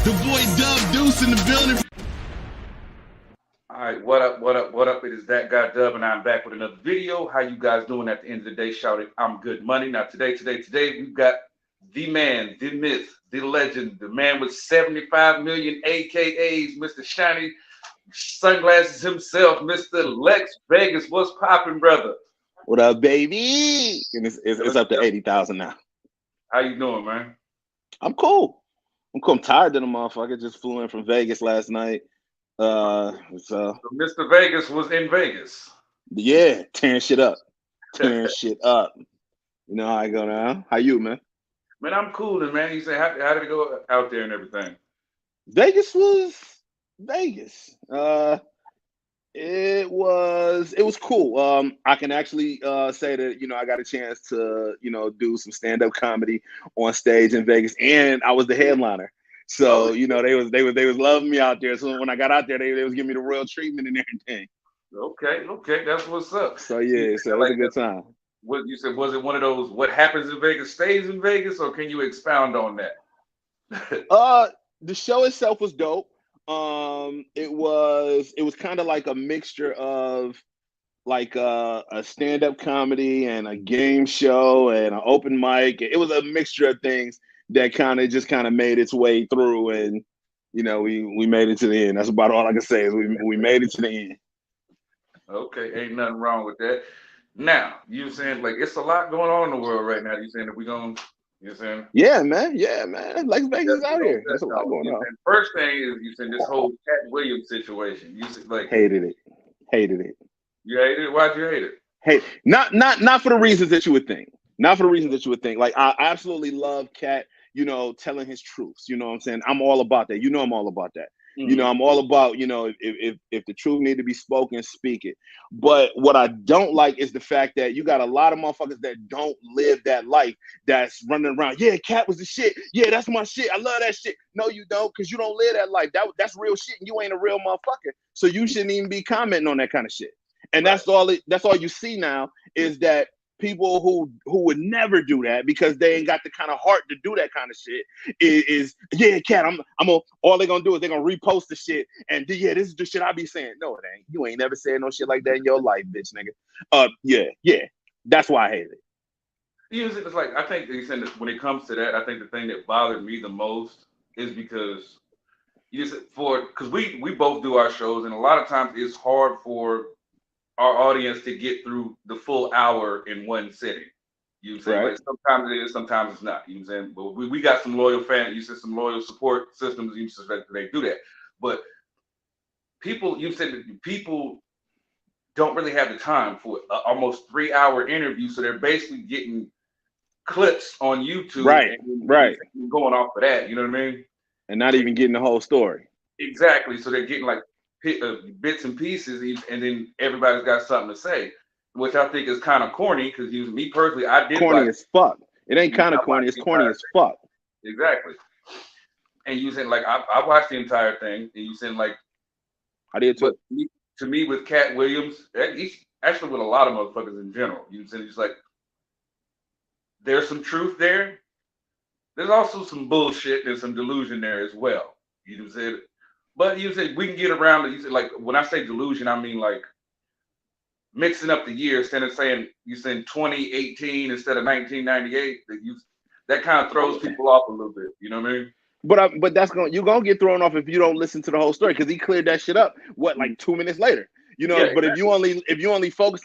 The boy Dub Deuce in the building. All right, what up, what up, what up? It is that guy Dub, and I'm back with another video. How you guys doing at the end of the day? Shouting, I'm good money. Now today, we've got the man, the myth, the legend, the man with 75 million AKAs, Mr. Shiny Sunglasses himself, Mr. Lexx Vegas. What's popping, brother? What up, baby? And it's up to 80,000 now. How you doing, man? I'm cool. I'm tired of the motherfucker. Just flew in from Vegas last night. So Mr. Vegas was in Vegas. Yeah, tearing shit up. You know how I go now. How you, man? Man, I'm cool, man. You say how did it go out there and everything? Vegas was Vegas. It was cool. I can actually say that, I got a chance to, do some stand-up comedy on stage in Vegas, and I was the headliner. So, they was loving me out there. So when I got out there, they was giving me the royal treatment and everything. Okay, that's what's up. So yeah, so it was a good time. What you said, was it one of those what happens in Vegas stays in Vegas, or can you expound on that? The show itself was dope. It was kind of like a mixture of like a stand-up comedy and a game show and an open mic. It was a mixture of things that kind of made its way through, and we made it to the end. That's about all I can say is we made it to the end. Okay, ain't nothing wrong with that. Now, you saying like it's a lot going on in the world right now. You saying that we gonna, you saying? Yeah, man. Lexx Vegas is out here. There's a lot going on. First thing is you saying this whole Cat Williams situation. You said like hated it. You hated it? Why'd you hate it? Hey, not for the reasons that you would think. Not for the reasons that you would think. Like I absolutely love Cat, telling his truths. You know what I'm saying? I'm all about that. I'm all about that. Mm-hmm. I'm all about, if the truth need to be spoken, speak it. But what I don't like is the fact that you got a lot of motherfuckers that don't live that life, that's running around. Yeah, Cat was the shit. Yeah, that's my shit. I love that shit. No, you don't, because you don't live that life. That's real shit, and you ain't a real motherfucker. So you shouldn't even be commenting on that kind of shit. And that's all you see now is that people who would never do that because they ain't got the kind of heart to do that kind of shit is yeah, Cat, all they're gonna do is they're gonna repost the shit and yeah, this is the shit I be saying. No, it ain't. You ain't never said no shit like that in your life, bitch, nigga. Yeah. That's why I hate it. It's like I think you said that when it comes to that, I think the thing that bothered me the most is because because we both do our shows, and a lot of times it's hard for our audience to get through the full hour in one sitting. You know what I'm saying? Right. Like sometimes it is, sometimes it's not. You know what I'm saying? But we got some loyal fans, you said some loyal support systems, you suspect that they do that. But people, you said that people don't really have the time for almost 3-hour interview, so they're basically getting clips on YouTube, right? Going off of that, you know what I mean? And not even getting the whole story. Exactly. So they're getting like bits and pieces, and then everybody's got something to say, which I think is kind of corny. Because me personally, I did corny as fuck. It ain't kind of corny. It's corny as fuck. Exactly. And you saying like I watched the entire thing, and you saying like I did too. To me, with Cat Williams, actually with a lot of motherfuckers in general, you saying just like there's some truth there. There's also some bullshit and some delusion there as well. You said. But you said we can get around it. You said like when I say delusion, I mean like mixing up the years instead of saying you said 2018 instead of 1998. That kind of throws people off a little bit. You know what I mean? But you're gonna get thrown off if you don't listen to the whole story because he cleared that shit up. Like 2 minutes later, Yeah, but exactly. if you only focus,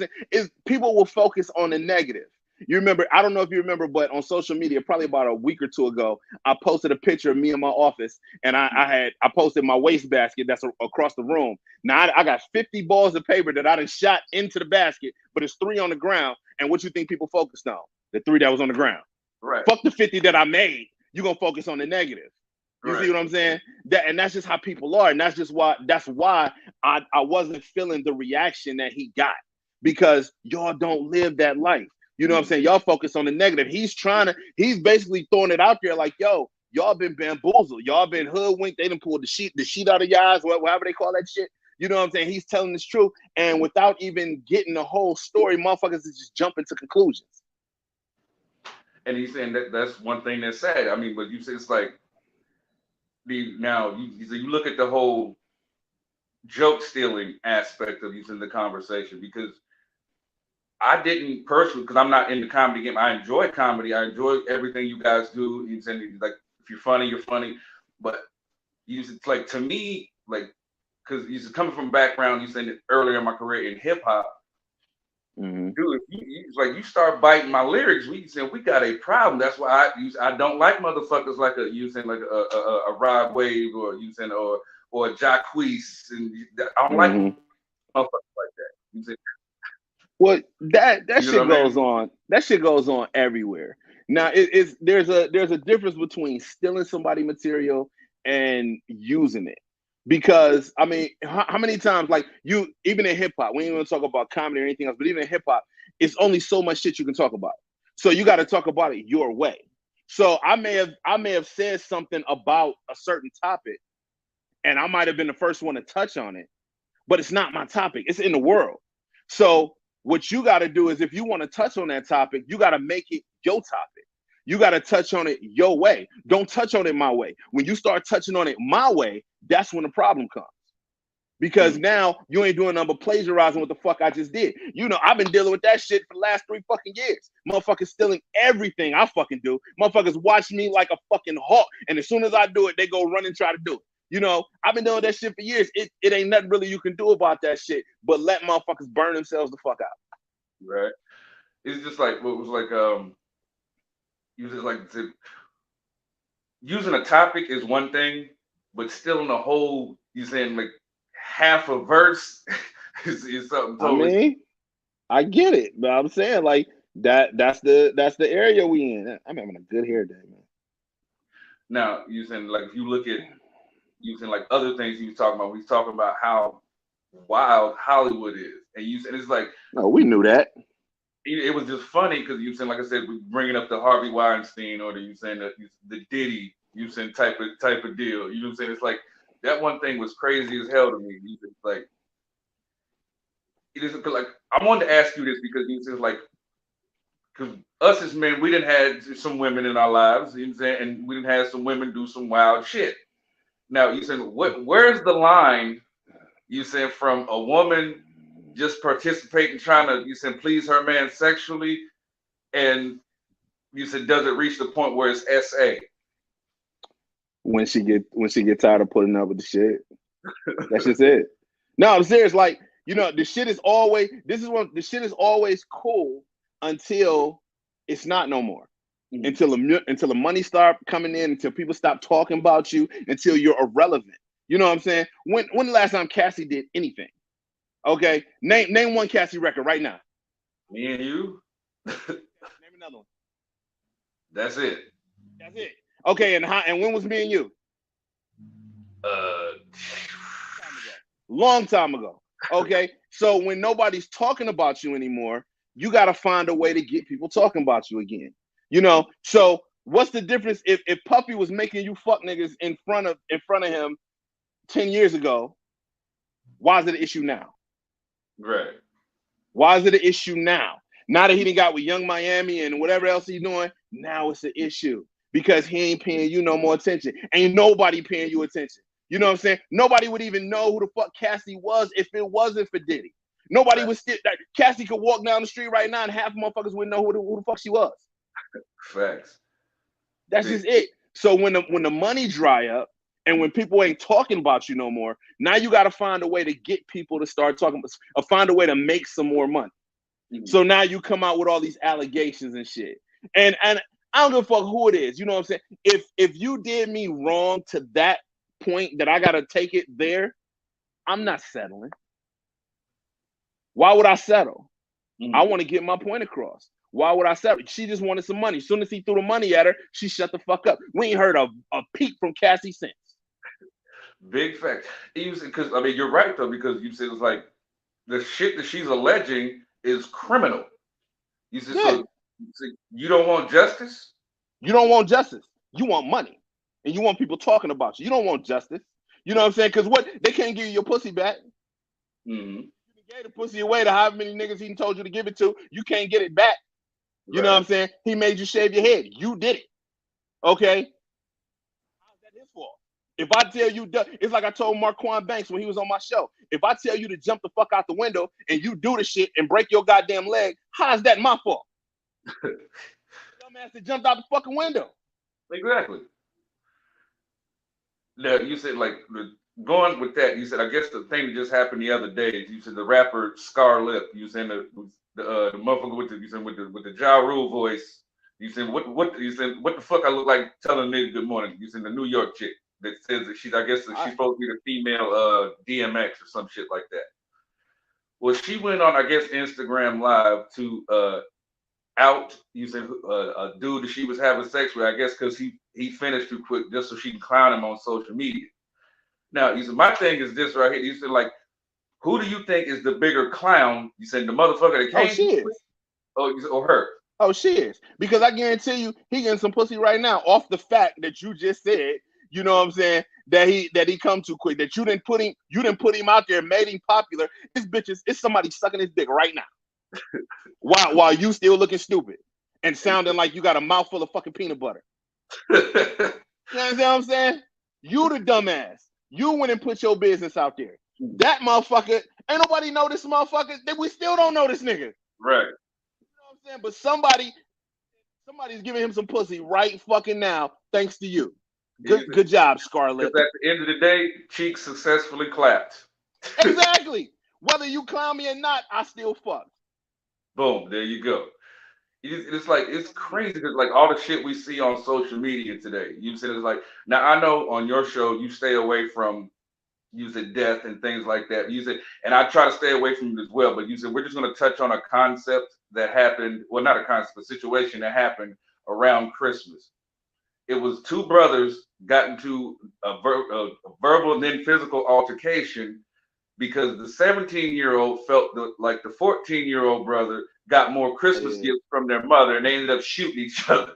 people will focus on the negative. You remember, I don't know if you remember, but on social media, probably about a week or two ago, I posted a picture of me in my office, and I posted my wastebasket that's across the room. Now I got 50 balls of paper that I done shot into the basket, but it's 3 on the ground. And what you think people focused on? The 3 that was on the ground. Right. Fuck the 50 that I made. You're gonna focus on the negative. You see what I'm saying? And that's just how people are, and that's why I wasn't feeling the reaction that he got, because y'all don't live that life. You know what I'm saying? Y'all focus on the negative. He's basically throwing it out there like, yo, y'all been bamboozled. Y'all been hoodwinked. They done pulled the sheet out of your eyes, whatever they call that shit. You know what I'm saying? He's telling the truth. And without even getting the whole story, motherfuckers is just jumping to conclusions. And he's saying that's one thing that's sad. I mean, but you say it's like you look at the whole joke stealing aspect of using the conversation, because I didn't personally, because I'm not in the comedy game. I enjoy comedy. I enjoy everything you guys do. You said, like, if you're funny, you're funny. But it's like, to me, like, because you coming from background, you said earlier in my career in hip hop, Mm-hmm. dude, it's like you start biting my lyrics, we said we got a problem. That's why I don't like motherfuckers like a Rod Wave, or or a Jacquees, and I don't like Mm-hmm. motherfuckers like that. You say, Well, that you know shit what I goes mean? on. That shit goes on everywhere. Now, there's a difference between stealing somebody material and using it. Because I mean, how many times, like, you, even in hip hop, we ain't gonna talk about comedy or anything else, but even in hip hop, it's only so much shit you can talk about. So you got to talk about it your way. So I may have said something about a certain topic, and I might have been the first one to touch on it, but it's not my topic. It's in the world. So what you got to do is, if you want to touch on that topic, you got to make it your topic. You got to touch on it your way. Don't touch on it my way. When you start touching on it my way, that's when the problem comes. Because now you ain't doing nothing but plagiarizing what the fuck I just did. You know, I've been dealing with that shit for the last 3 fucking years. Motherfuckers stealing everything I fucking do. Motherfuckers watch me like a fucking hawk. And as soon as I do it, they go run and try to do it. You know, I've been doing that shit for years. It ain't nothing really you can do about that shit, but let motherfuckers burn themselves the fuck out. Right? It's just like what was like you just like using a topic is one thing, but stealing a whole, you saying like half a verse is something I totally. mean, I get it, but I'm saying, like, that's the area we in. I'm having a good hair day, man. Now, you saying, like, if you look at using like other things he was talking about, he's talking about how wild Hollywood is, and it's like, No, we knew that. it was just funny because you saying, like I said, bringing up the Harvey Weinstein, or you saying that the Diddy, you saying type of deal. You know what I'm saying? It's like that one thing was crazy as hell to me. It's like, it is like, I wanted to ask you this because you said, like, because us as men, we didn't have some women in our lives, you know what I'm saying, and we didn't have some women do some wild shit. Now you said, where's the line? You said from a woman just participating, trying to, you said, please her man sexually, and you said, does it reach the point where it's SA? When she get tired of putting up with the shit, that's just it. No, I'm serious. Like, you know, the shit is always, the shit is always cool until it's not no more. Until the money start coming in, until people stop talking about you, until you're irrelevant. You know what I'm saying? When the last time Cassie did anything? Okay, name one Cassie record right now. Me and you. Name another one. That's it. That's it. Okay, and when was me and you? Long time ago. Okay, so when nobody's talking about you anymore, you got to find a way to get people talking about you again. You know, so what's the difference if Puffy was making you fuck niggas in front of him 10 years ago? Why is it an issue now? Right. Why is it an issue now? Now that he done got with Young Miami and whatever else he's doing, now it's an issue because he ain't paying you no more attention. Ain't nobody paying you attention. You know what I'm saying? Nobody would even know who the fuck Cassie was if it wasn't for Diddy. Nobody would still, like, Cassie could walk down the street right now and half motherfuckers wouldn't know who the fuck she was. Facts. That's just it. So when the money dry up and when people ain't talking about you no more, now you got to find a way to get people to start talking, or find a way to make some more money. So now you come out with all these allegations and shit. And I don't give a fuck who it is. You know what I'm saying? If you did me wrong to that point that I got to take it there, I'm not settling. Why would I settle? I want to get my point across. Why would I settle? She just wanted some money. As soon as he threw the money at her, she shut the fuck up. We ain't heard a peep from Cassie since. Big fact. Because, I mean, you're right, though, because you said it's like the shit that she's alleging is criminal. You said, so you don't want justice? You don't want justice. You want money. And you want people talking about you. You don't want justice. You know what I'm saying? Because what? They can't give you your pussy back. You gave the pussy away to however many niggas he told you to give it to. You can't get it back. You know what I'm saying? He made you shave your head. You did it. Okay? How's that his fault? If I tell you, it's like I told Marquand Banks when he was on my show. If I tell you to jump the fuck out the window and you do the shit and break your goddamn leg, how's that my fault? Dumbass that jumped out the fucking window. Exactly. Now, you said, like, going with that, you said, I guess the thing that just happened the other day, you said the rapper Scar Lip, you said the motherfucker with the Ja Rule voice, you said, what the fuck I look like telling nigga good morning? You said the New York chick that says that she's supposed to be the female DMX or some shit like that. Well, she went on, I guess, Instagram Live to out, you said, a dude that she was having sex with, I guess because he finished too quick just so she can clown him on social media. Now, you said, my thing is this right here. You said, like, who do you think is the bigger clown? You said the motherfucker that came. Oh, she is. Oh, you said, or her? Oh, she is. Because I guarantee you, he getting some pussy right now off the fact that you just said, you know what I'm saying, that he come too quick, that you didn't put him out there, made him popular. This bitch it's somebody sucking his dick right now. while you still looking stupid and sounding like you got a mouthful of fucking peanut butter. You understand what I'm saying? You the dumbass. You went and put your business out there. That motherfucker, ain't nobody know this motherfucker. That we still don't know this nigga. Right. You know what I'm saying? But somebody's giving him some pussy right fucking now, thanks to you. Good job, Scarlett. Because at the end of the day, Cheeks successfully clapped. Exactly. Whether you clown me or not, I still fuck. Boom, there you go. It's like, it's crazy because like all the shit we see on social media today. You said it's like, now I know on your show you stay away from, you said, death and things like that. You said, and I try to stay away from it as well, but you said we're just going to touch on a concept that happened, well, not a concept, a situation that happened around Christmas. It was two brothers got into a verbal and then physical altercation because the 17-year-old felt like the 14-year-old brother got more Christmas gifts from their mother, and they ended up shooting each other.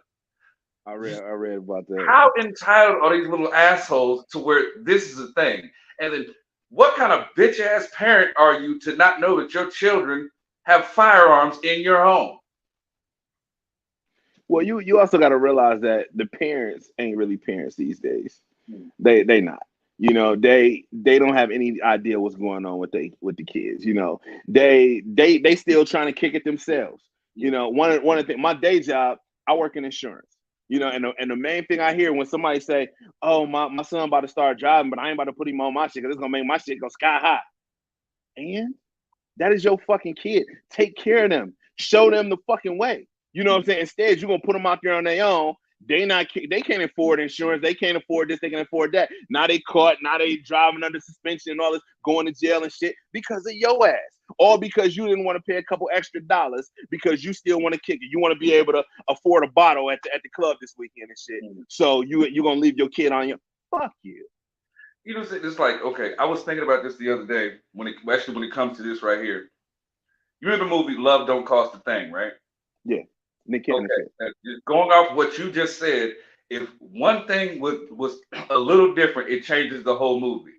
I read about that. How entitled are these little assholes to where this is a thing? And then what kind of bitch ass parent are you to not know that your children have firearms in your home? Well, you also got to realize that the parents ain't really parents these days. They not. You know, they don't have any idea what's going on with the kids. You know, they still trying to kick it themselves. You know, one of the things, my day job, I work in insurance. You know, and the main thing I hear when somebody say, "Oh, my son about to start driving, but I ain't about to put him on my shit because it's gonna make my shit go sky high." And that is your fucking kid. Take care of them. Show them the fucking way. You know what I'm saying? Instead, you're gonna put them out there on their own. They can't afford insurance. They can't afford this. They can afford that. Now they caught. Now they driving under suspension and all this, going to jail and shit because of your ass. All because you didn't want to pay a couple extra dollars because you still want to kick it. You want to be able to afford a bottle at the club this weekend and shit. So you're gonna leave your kid on your fuck you. You know, it's like, okay, I was thinking about this the other day when it comes to this right here. You remember the movie Love Don't Cost a Thing, right? Yeah. Nick Cannon. Okay. Just going off what you just said, if one thing was a little different, it changes the whole movie.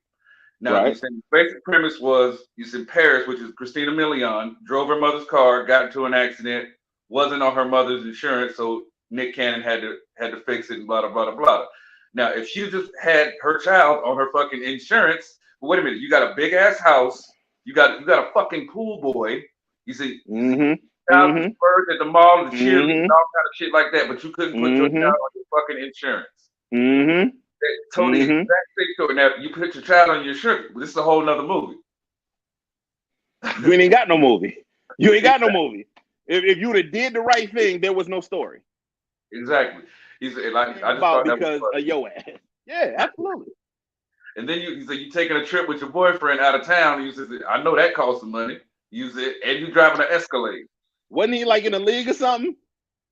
Now, right. You said the basic premise was, you said Paris, which is Christina Milian, drove her mother's car, got into an accident, wasn't on her mother's insurance, so Nick Cannon had to fix it and blah, blah, blah, blah. Now, if she just had her child on her fucking insurance, but wait a minute, you got a big ass house, you got a fucking pool boy, you see, birds at the mall, the cheerleaders, all kind of shit like that, but you couldn't put your child on your fucking insurance. They told the exact thing to it. Now, you put your child on your insurance, this is a whole nother movie. You ain't got no movie. You ain't got no movie. If you would have did the right thing, there was no story. Exactly. He said, like, I just thought that because of your ass. Yeah, absolutely. And then you said you taking a trip with your boyfriend out of town. And you said, I know that costs some money. You said, and you driving an Escalade. Wasn't he like in the league or something?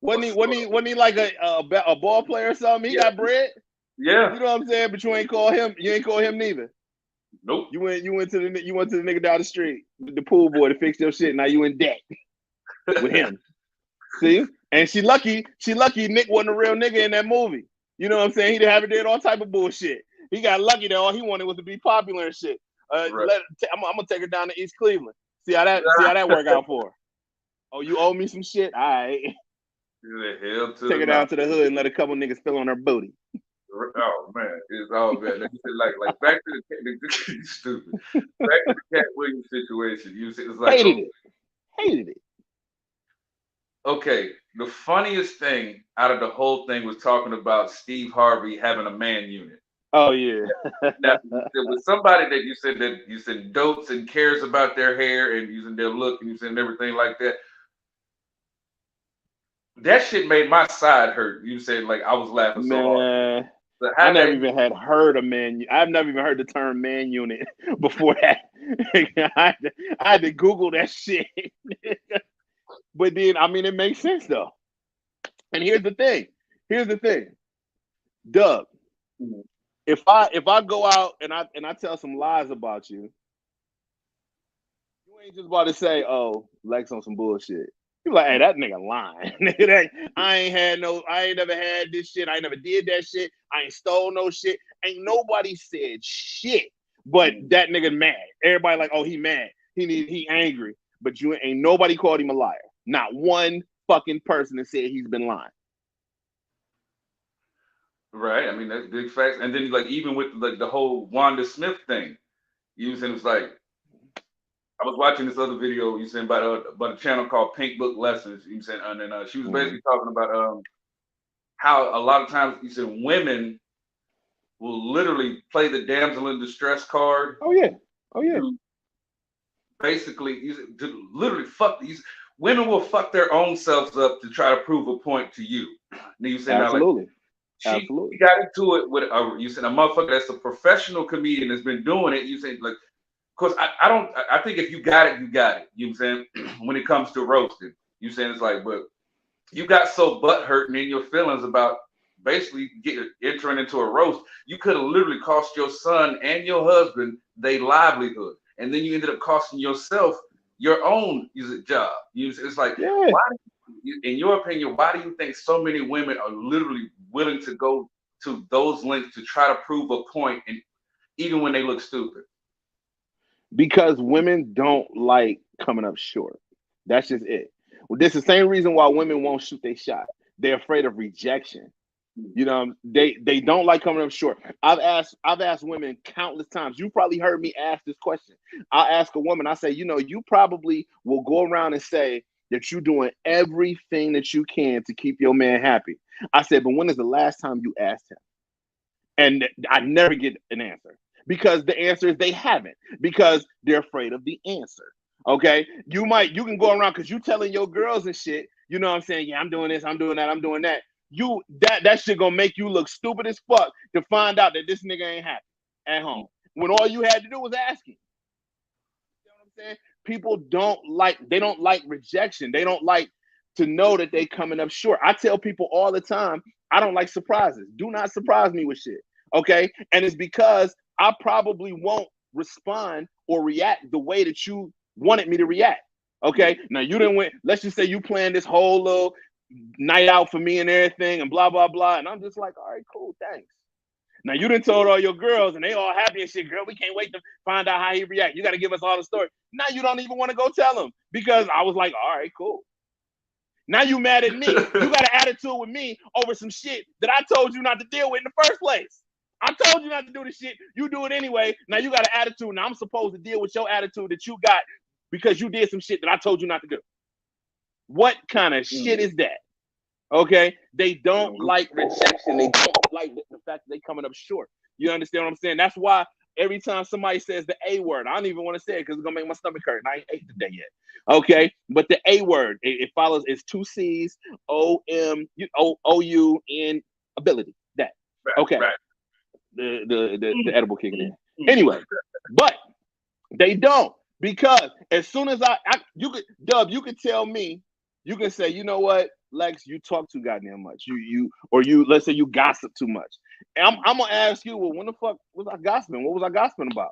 Wasn't he like a ball player or something? He got bread. Yeah. You know what I'm saying? But you ain't call him. You ain't call him neither. Nope. You went to the nigga down the street with the pool boy to fix your shit. Now you in debt with him. See? And she lucky Nick wasn't a real nigga in that movie. You know what I'm saying? He'd have did all type of bullshit. He got lucky that all he wanted was to be popular and shit. I'm gonna take her down to East Cleveland. See how that work out for her. Oh, you owe me some shit? All right. Take her down to the hood and let a couple niggas fill on her booty. Oh man, it's all bad. Like you said, like back to the stupid. Back to the Cat Williams situation. You said it's like Hated it. okay. The funniest thing out of the whole thing was talking about Steve Harvey having a man unit. Oh yeah. Now, there was somebody that you said dotes and cares about their hair and using their look and you said everything like that. That shit made my side hurt. You said like I was laughing so hard. Man, But I never even had heard a man. I've never even heard the term man unit before that. I had to Google that shit. But then, I mean, it makes sense though. And here's the thing. Doug, if I go out and I tell some lies about you, you ain't just about to say, "Oh, Lex on some bullshit." You like, "Hey, that nigga lying." I ain't never had this shit. I ain't never did that shit. I ain't stole no shit. Ain't nobody said shit. But that nigga mad. Everybody like, "Oh, he mad. He angry." But you ain't nobody called him a liar. Not one fucking person that said he's been lying. Right. I mean, that's big facts. And then like even with like the whole Wanda Smith thing, you saying it's like I was watching this other video you saying about a channel called Pink Book Lessons. You saying and then she was basically talking about how a lot of times you said women will literally play the damsel in distress card. Oh yeah. Basically, to literally fuck these women will fuck their own selves up to try to prove a point to you. And you say absolutely. Now, like, she got into it with you said a motherfucker that's a professional comedian that's been doing it. You say like, of course, I think if you got it, you got it. You know what I'm saying? When it comes to roasting, you saying it's like, but you got so butt hurting in your feelings about basically entering into a roast. You could have literally cost your son and your husband their livelihood, and then you ended up costing yourself your own job. It's like, why? In your opinion, why do you think so many women are literally willing to go to those lengths to try to prove a point, and even when they look stupid? Because women don't like coming up short. That's just it. Well, this is the same reason why women won't shoot their shot. They're afraid of rejection. You know, they don't like coming up short. I've asked women countless times. You probably heard me ask this question. I'll ask a woman, I say, you probably will go around and say that you're doing everything that you can to keep your man happy. I said, but when is the last time you asked him? And I never get an answer because the answer is they haven't, because they're afraid of the answer. Okay. You can go around because you telling your girls and shit, you know what I'm saying? Yeah, I'm doing this, I'm doing that, I'm doing that. That shit gonna make you look stupid as fuck to find out that this nigga ain't happy at home when all you had to do was ask him. You know what I'm saying? People don't like rejection. They don't like to know that they coming up short. I tell people all the time, I don't like surprises. Do not surprise me with shit. Okay. And it's because I probably won't respond or react the way that you wanted me to react. Okay. Now you didn't win. Let's just say you planned this whole little night out for me and everything and blah, blah, blah. And I'm just like, all right, cool, thanks. Now you done told all your girls and they all happy and shit, girl, we can't wait to find out how he react. You got to give us all the story. Now you don't even want to go tell him because I was like, all right, cool. Now you mad at me. You got an attitude with me over some shit that I told you not to deal with in the first place. I told you not to do the shit. You do it anyway. Now you got an attitude. Now I'm supposed to deal with your attitude that you got because you did some shit that I told you not to do. What kind of shit is that? Okay, they don't like rejection. They don't like the fact that they coming up short. You understand what I'm saying? That's why every time somebody says the A word, I don't even want to say it because it's gonna make my stomach hurt. And I ain't ate today yet. Okay, but the A word, it follows. It's 2 C's, O-M-O-U-N ability. That okay? Right. The edible kicking in. Anyway, but they don't, because as soon as you could tell me, you can say, you know what, Lex, you talk too goddamn much. Let's say you gossip too much. And I'm gonna ask you, well, when the fuck was I gossiping? What was I gossiping about?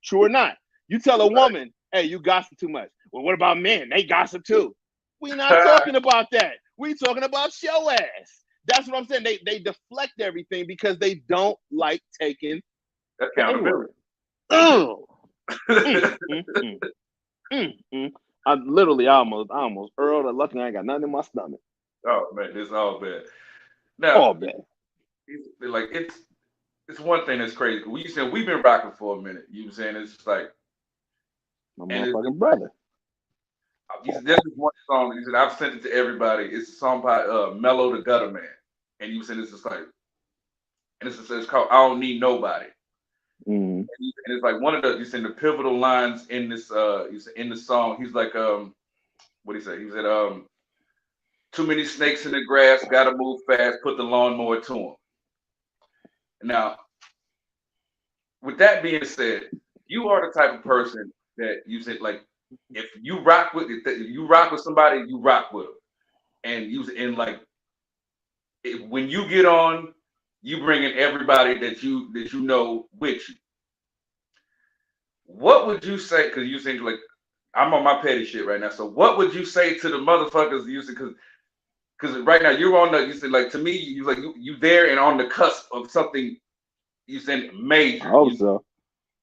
True or not? You tell a woman, hey, you gossip too much. Well, what about men? They gossip too. We not talking about that. We talking about your ass. That's what I'm saying. They deflect everything because they don't like taking accountability. Oh. I almost Earl. Lucky I ain't got nothing in my stomach. Oh man, it's all bad. Now, all bad. Like it's one thing that's crazy. We said we've been rocking for a minute. You know what I'm saying? It's like, My and it's motherfucking brother. you said, this is one song. You said I've sent it to everybody. It's a song by Mellow the Gutter Man, and you said it's just like, and it's called I Don't Need Nobody. Mm-hmm. And it's like one of the you said the pivotal lines in this you said in the song. He's like what do he say? He said too many snakes in the grass, gotta move fast, put the lawnmower to them. Now, with that being said, you are the type of person that you said like if you rock with somebody, you rock with them, and like when you get on, you bring in everybody that you know with you. What would you say? Because you think like I'm on my petty shit right now. So what would you say to the motherfuckers you said because right now you're on the you said like to me you there and on the cusp of something you said major. I hope so.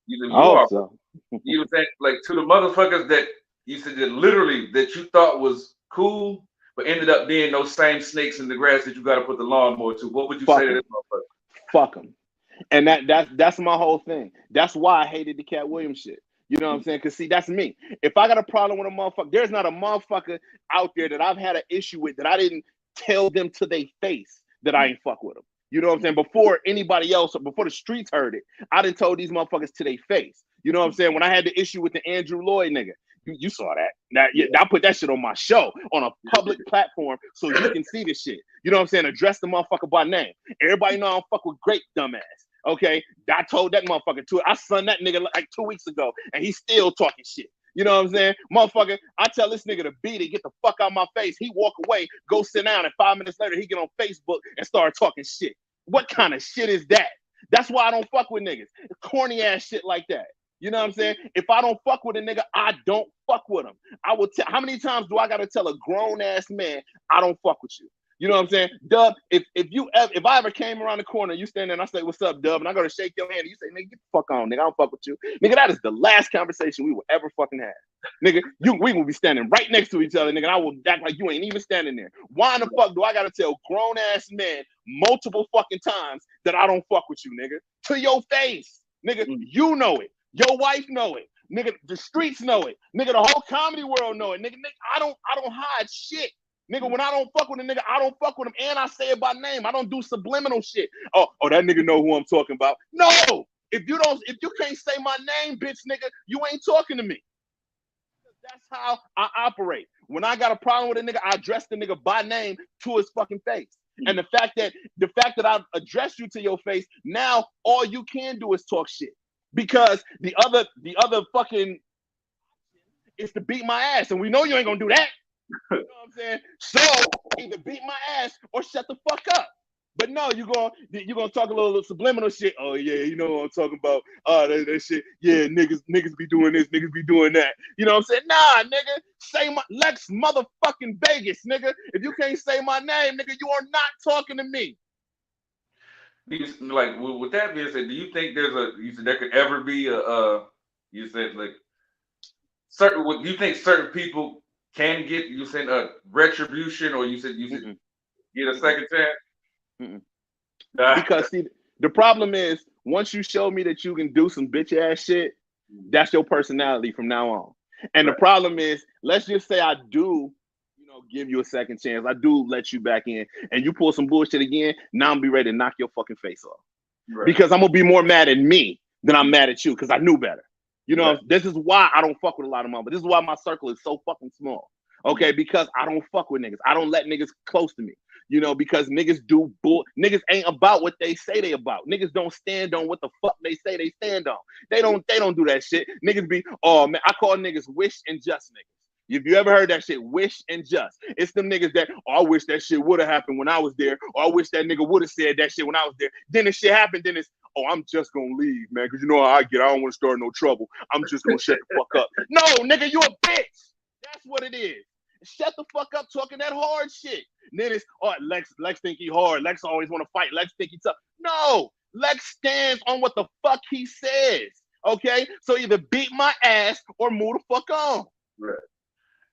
You said I you hope are. so. You know saying like to the motherfuckers that you said that literally that you thought was cool, but ended up being those same snakes in the grass that you got to put the lawnmower to. What would you Fuck say to 'em. this motherfucker? Fuck them. And that's my whole thing. That's why I hated the Cat Williams shit. You know what I'm saying? Because see, that's me. If I got a problem with a motherfucker, there's not a motherfucker out there that I've had an issue with that I didn't tell them to their face that I ain't fuck with them. You know what I'm saying? Before anybody else, before the streets heard it, I done told these motherfuckers to their face. You know what I'm saying? When I had the issue with the Andrew Lloyd nigga, you saw that. Now, I put that shit on my show on a public platform so you can see this shit. You know what I'm saying? Address the motherfucker by name. Everybody know I don't fuck with Grape, dumbass. Okay, I told that motherfucker to it. I sung that nigga like 2 weeks ago, and he's still talking shit. You know what I'm saying? Motherfucker, I tell this nigga to beat it, get the fuck out of my face. He walk away, go sit down, and 5 minutes later, he get on Facebook and start talking shit. What kind of shit is that? That's why I don't fuck with niggas. Corny ass shit like that. You know what I'm saying? If I don't fuck with a nigga, I don't fuck with him. I will tell. How many times do I gotta tell a grown ass man I don't fuck with you? You know what I'm saying? Dub, if I ever came around the corner, you stand there and I say, "What's up, Dub?" and I go to shake your hand, and you say, "Nigga, get the fuck on, nigga. I don't fuck with you." Nigga, that is the last conversation we will ever fucking have. Nigga, we will be standing right next to each other, nigga. And I will act like you ain't even standing there. Why in the fuck do I gotta tell grown ass men multiple fucking times that I don't fuck with you, nigga? To your face. Nigga, you know it. Your wife know it. Nigga, the streets know it. Nigga, the whole comedy world know it. Nigga, I don't hide shit. Nigga, when I don't fuck with a nigga, I don't fuck with him, and I say it by name. I don't do subliminal shit. Oh, that nigga know who I'm talking about. No, if you can't say my name, bitch, nigga, you ain't talking to me. That's how I operate. When I got a problem with a nigga, I address the nigga by name to his fucking face. And the fact that I've addressed you to your face, now all you can do is talk shit. Because the other fucking is to beat my ass, and we know you ain't gonna do that. You know what I'm saying? So either beat my ass or shut the fuck up. But no, you're gonna talk a little subliminal shit. Oh yeah, you know what I'm talking about. That shit. Yeah, niggas be doing this, niggas be doing that. You know what I'm saying? Nah, nigga, say my Lexx motherfucking Vegas, nigga. If you can't say my name, nigga, you are not talking to me. Like with that being said, do you think you said there could ever be you said like do you think certain people can get you said a retribution or you said get a second chance? Because see, the problem is once you show me that you can do some bitch ass shit, that's your personality from now on. And the problem is, let's just say I do, give you a second chance. I do let you back in, and you pull some bullshit again. Now I'm be ready to knock your fucking face off, because I'm gonna be more mad at me than I'm mad at you because I knew better. You know, this is why I don't fuck with a lot of motherfuckers. This is why my circle is so fucking small. Okay, because I don't fuck with niggas. I don't let niggas close to me. You know, because niggas niggas ain't about what they say they about. Niggas don't stand on what the fuck they say they stand on. They don't do that shit. Niggas be, oh man, I call niggas wish and just niggas. If you ever heard that shit, wish and just. It's them niggas that, oh, I wish that shit would have happened when I was there, or I wish that nigga would have said that shit when I was there. Then the shit happened, then it's, oh, I'm just gonna leave, man, because you know how I get. I don't want to start no trouble. I'm just gonna shut the fuck up. No, nigga, you a bitch. That's what it is. Shut the fuck up talking that hard shit. And then it's, oh, Lexx think he hard. Lexx always want to fight. Lexx think he tough. No, Lexx stands on what the fuck he says. Okay, so either beat my ass or move the fuck on. Right.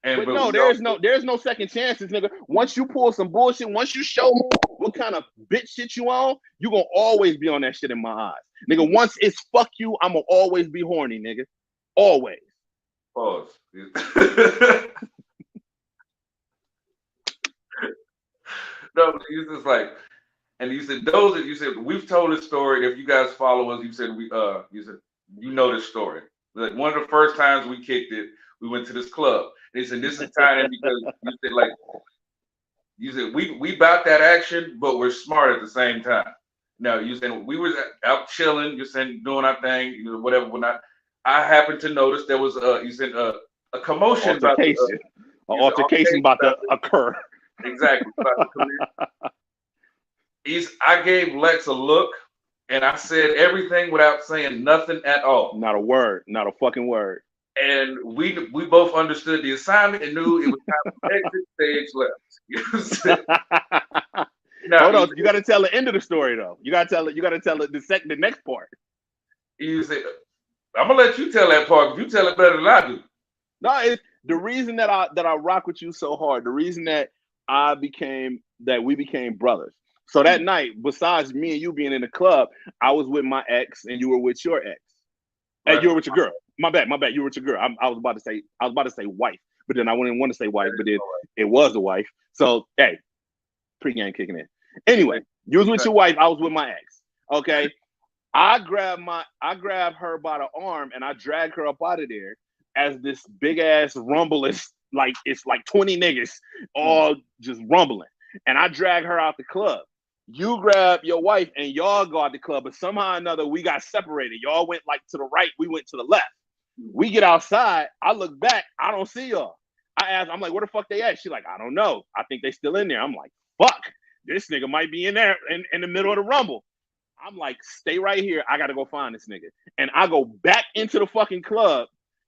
And But no, there's no second chances, nigga. Once you pull some bullshit, once you show me what kind of bitch shit you on, you gonna always be on that shit in my eyes. Nigga, once it's fuck you, I'm gonna always be horny, nigga. Always. Pause. No, you just like, and you said those that you said we've told this story. If you guys follow us, you said you said you know this story. Like one of the first times we kicked it, we went to this club. They said this is tying in because you said like you said we about that action, but we're smart at the same time. No, you said we were out chilling, you said doing our thing, you know, whatever. When I happened to notice there was you said a commotion altercation. An altercation about to occur. Exactly. I gave Lexx a look, and I said everything without saying nothing at all. Not a word. Not a fucking word. And we both understood the assignment and knew it was time to exit stage left. Now, hold on, you got to tell the end of the story though. You got to tell it. You got to tell it the next part. You say, "I'm gonna let you tell that part. If you tell it better than I do." No, it's the reason that I rock with you so hard. The reason that we became brothers. So that night, besides me and you being in the club, I was with my ex and you were with your ex. Right. And you were with your girl. My bad. You were with your girl. I was about to say wife, but then I didn't want to say wife, but it was a wife. So hey, pre-game kicking in. Anyway, you was with your wife. I was with my ex. Okay. I grabbed her by the arm and I dragged her up out of there as this big ass rumble is like it's like 20 niggas all just rumbling. And I drag her out the club. You grab your wife and y'all go out the club, but somehow or another we got separated. Y'all went like to the right, we went to the left. We get outside, I look back, I don't see y'all. I ask, I'm like, where the fuck they at? She like, I don't know. I think they still in there. I'm like, fuck, this nigga might be in there in the middle of the rumble. I'm like, stay right here. I gotta go find this nigga. And I go back into the fucking club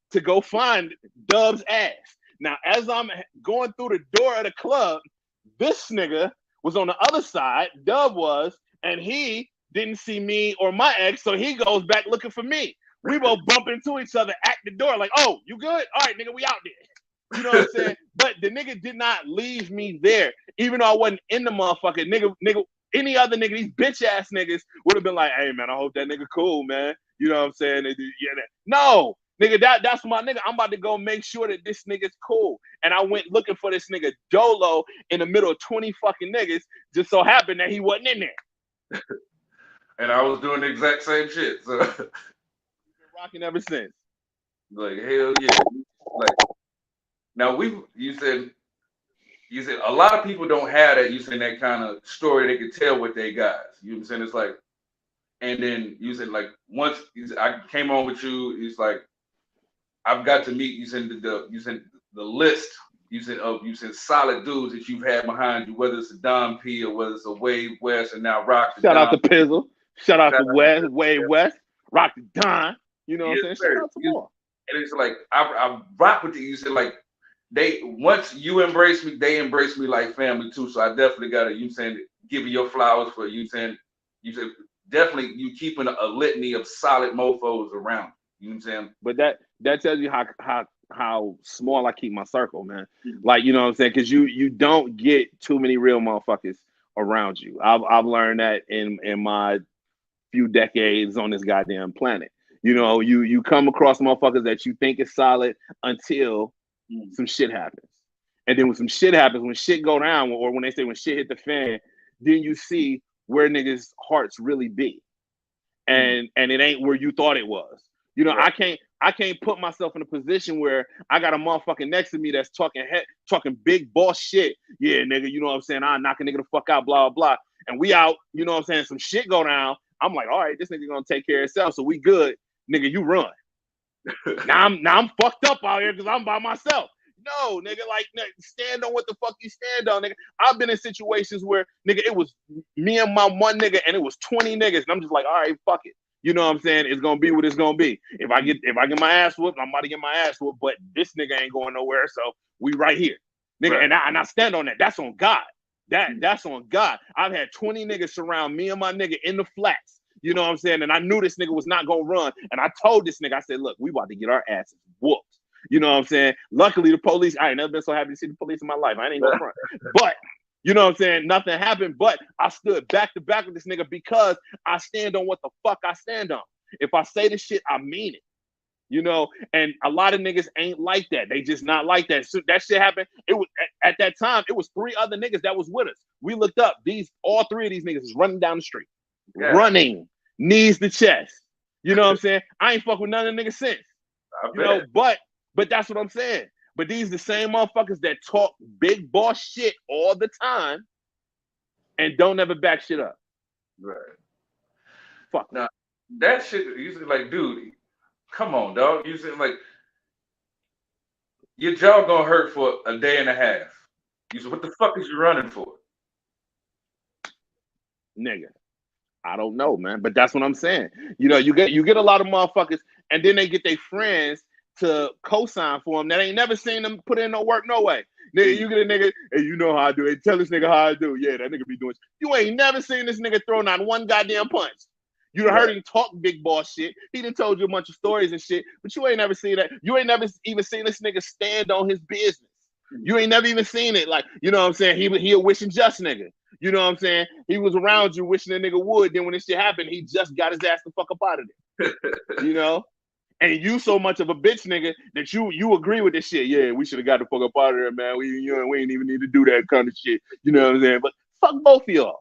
to go find Dub's ass. Now, as I'm going through the door of the club, this nigga was on the other side, Dub was, and he didn't see me or my ex, so he goes back looking for me. We both bump into each other at the door, like, oh, you good? All right, nigga, we out there. You know what I'm saying? But the nigga did not leave me there, even though I wasn't in the motherfucker. Nigga, any other nigga, these bitch ass niggas would have been like, hey, man, I hope that nigga cool, man. You know what I'm saying? No. Nigga, that's my nigga. I'm about to go make sure that this nigga's cool. And I went looking for this nigga Dolo in the middle of 20 fucking niggas. Just so happened that he wasn't in there. And I was doing the exact same shit. So been rocking ever since. Like hell yeah. Like now you said a lot of people don't have that. You said that kind of story they could tell with their guys. You know what I'm saying? It's like, and then you said like once I came on with you, it's like I've got to meet you said the list you said solid dudes that you've had behind you, whether it's a Don P or whether it's a Wade West and now Rock. Shout out to Pizzle. Shout out to Wade West. Rock the Don. You know what I'm saying? Shout out to more. And it's like I rock with you. You said like once you embrace me, they embrace me like family too. So I definitely gotta give you your flowers for you said definitely you keeping a litany of solid mofos around. You know what I'm saying? But that tells you how small I keep my circle, man. Like, you know what I'm saying? Because you don't get too many real motherfuckers around you. I've learned that in my few decades on this goddamn planet. You know, you come across motherfuckers that you think is solid until some shit happens. And then when some shit happens, when shit go down, or when they say when shit hit the fan, then you see where niggas' hearts really be. And it ain't where you thought it was. You know, right. I can't put myself in a position where I got a motherfucker next to me that's talking big boss shit. Yeah, nigga, you know what I'm saying? I knock a nigga the fuck out, blah, blah, blah. And we out, you know what I'm saying? Some shit go down. I'm like, all right, this nigga gonna take care of himself, so we good. Nigga, you run. now I'm fucked up out here because I'm by myself. No, nigga, like stand on what the fuck you stand on, nigga. I've been in situations where, nigga, it was me and my one nigga and it was 20 niggas. And I'm just like, all right, fuck it. You know what I'm saying? It's gonna be what it's gonna be. If I get my ass whooped, I'm about to get my ass whooped, but this nigga ain't going nowhere. So we right here. Nigga, right. And I stand on that. That's on God. That's on God. I've had 20 niggas surround me and my nigga in the flats. You know what I'm saying? And I knew this nigga was not gonna run. And I told this nigga, I said, look, we about to get our asses whooped. You know what I'm saying? Luckily, the police, I ain't never been so happy to see the police in my life. I ain't even front. But, you know what I'm saying? Nothing happened, but I stood back to back with this nigga because I stand on what the fuck I stand on. If I say this shit, I mean it. You know, and a lot of niggas ain't like that. They just not like that. So that shit happened. It was at that time, it was 3 other niggas that was with us. We looked up. All 3 of these niggas is running down the street. Yeah. Running, knees to chest. You know what I'm saying? I ain't fuck with none of the niggas since. You know, but that's what I'm saying. But these the same motherfuckers that talk big boss shit all the time and don't ever back shit up. Right. Fuck. Now, that shit usually like, dude, come on, dog. You said like your jaw gonna hurt for a day and a half. You said, what the fuck is you running for? Nigga, I don't know, man. But that's what I'm saying. You know, you get a lot of motherfuckers, and then they get their friends to co-sign for them that ain't never seen them put in no work, no way. Nigga, you get a nigga, hey, you know how I do it. Tell this nigga how I do. Yeah, that nigga be doing. You ain't never seen this nigga throw not one goddamn punch. You done heard him talk big boss shit. He done told you a bunch of stories and shit, but you ain't never seen that. You ain't never even seen this nigga stand on his business. You ain't never even seen it. Like, you know what I'm saying? He a wishing just nigga. You know what I'm saying? He was around you wishing a nigga would. Then when this shit happened, he just got his ass the fuck up out of there. You know? And you so much of a bitch nigga that you agree with this shit. Yeah, we should have got the fuck up out of there, man. We ain't even need to do that kind of shit. You know what I'm saying? But fuck both of y'all.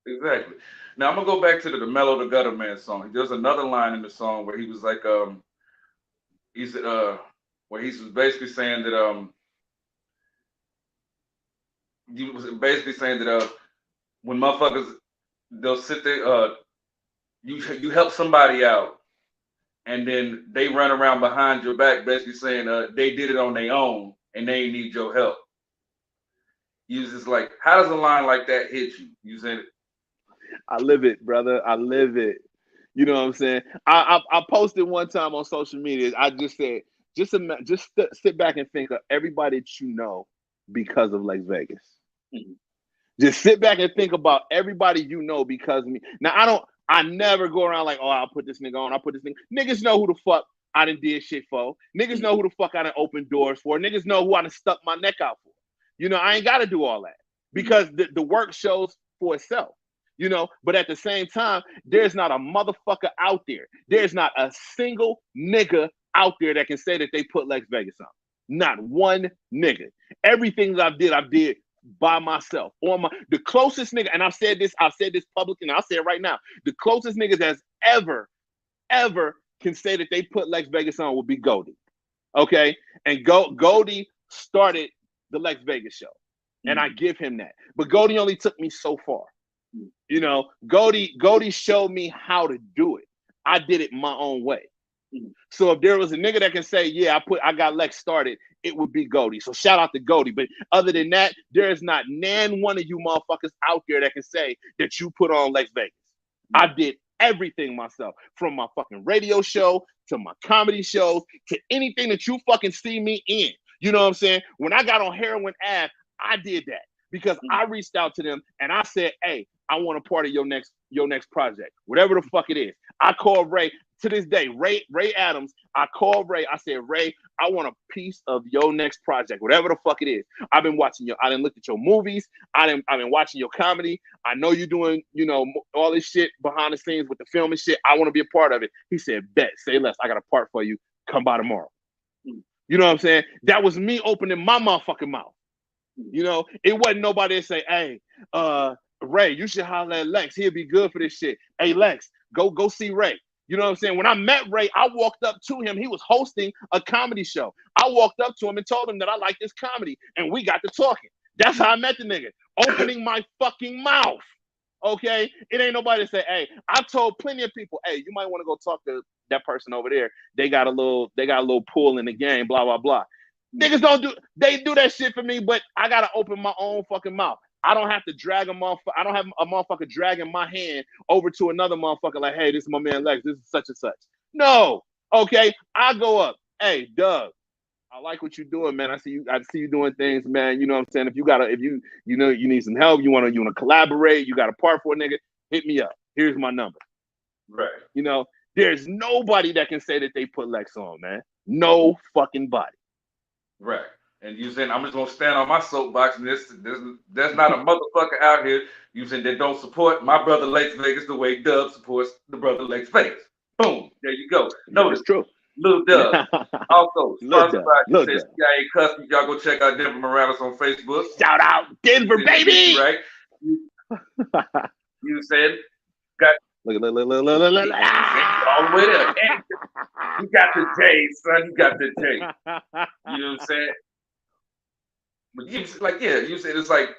Exactly. Now I'm gonna go back to the Mellow the Gutter Man song. There's another line in the song where he was like, he said, where he was basically saying that he was basically saying that when motherfuckers they'll sit there, you help somebody out, and then they run around behind your back, basically saying they did it on their own and they ain't need your help. You just like, how does a line like that hit you? You said it. I live it, brother. I live it. You know what I'm saying? I posted one time on social media. I just said, just sit back and think of everybody that you know because of Lexx Vegas. Mm-hmm. Just sit back and think about everybody you know because of me. Now, I never go around like, oh, I'll put this nigga on. I'll put this nigga. Niggas know who the fuck I done did shit for. Niggas know who the fuck I done opened doors for. Niggas know who I done stuck my neck out for. You know, I ain't got to do all that because the work shows for itself. You know, but at the same time, there's not a motherfucker out there. There's not a single nigga out there that can say that they put Lexx Vegas on. Not one nigga. Everything that I did by myself. The closest nigga, and I've said this publicly, and I'll say it right now. The closest nigga that's ever can say that they put Lexx Vegas on would be Goldie. Okay? And Goldie started the Lexx Vegas show. And I give him that. But Goldie only took me so far. You know, Goldie showed me how to do it. I did it my own way. So if there was a nigga that can say, yeah, I got Lexx started, it would be Goldie. So shout out to Goldie. But other than that, there is not one of you motherfuckers out there that can say that you put on Lexx Vegas. I did everything myself, from my fucking radio show to my comedy shows to anything that you fucking see me in. You know what I'm saying? When I got on Heroin Ave, I did that because I reached out to them and I said, hey, I want a part of your next project, whatever the fuck it is. I called Ray to this day, Ray Adams. I called Ray. I said, Ray, I want a piece of your next project, whatever the fuck it is. I've been watching I didn't look at your movies. I've been watching your comedy. I know you're doing, you know, all this shit behind the scenes with the film and shit. I want to be a part of it. He said, bet, say less. I got a part for you. Come by tomorrow. You know what I'm saying? That was me opening my motherfucking mouth. You know, it wasn't nobody that say, hey, Ray, you should holler at Lexx. He'll be good for this shit. Hey, Lexx, go see Ray. You know what I'm saying? When I met Ray, I walked up to him. He was hosting a comedy show. I walked up to him and told him that I like this comedy, and we got to talking. That's how I met the nigga. Opening my fucking mouth. Okay? It ain't nobody to say, hey, I told plenty of people, hey, you might want to go talk to that person over there. They got a little pull in the game, blah, blah, blah. Niggas they do that shit for me, but I gotta open my own fucking mouth. I don't have to drag a motherfucker. I don't have a motherfucker dragging my hand over to another motherfucker like, hey, this is my man Lexx. This is such and such. No. Okay. I go up. Hey, Doug, I like what you're doing, man. I see you doing things, man. You know what I'm saying? If you need some help, you wanna collaborate, you got a part for a nigga, hit me up. Here's my number. Right. You know, there's nobody that can say that they put Lexx on, man. No fucking body. Right. And you saying I'm just gonna stand on my soapbox, and there's not a motherfucker out here you saying that don't support my brother Lexx Vegas the way Dub supports the brother Lexx Vegas. Boom. There you go. Notice, It's true. Lil Dub. Also, Lil sponsored Dub. by Lil says Dub. CIA Customs. Y'all go check out Denver Morales on Facebook. Shout out Denver, baby. Right. You said got Look. all the way there. And you got the J, son. You got the J. You know what I'm saying? But you like, yeah, you said it's like,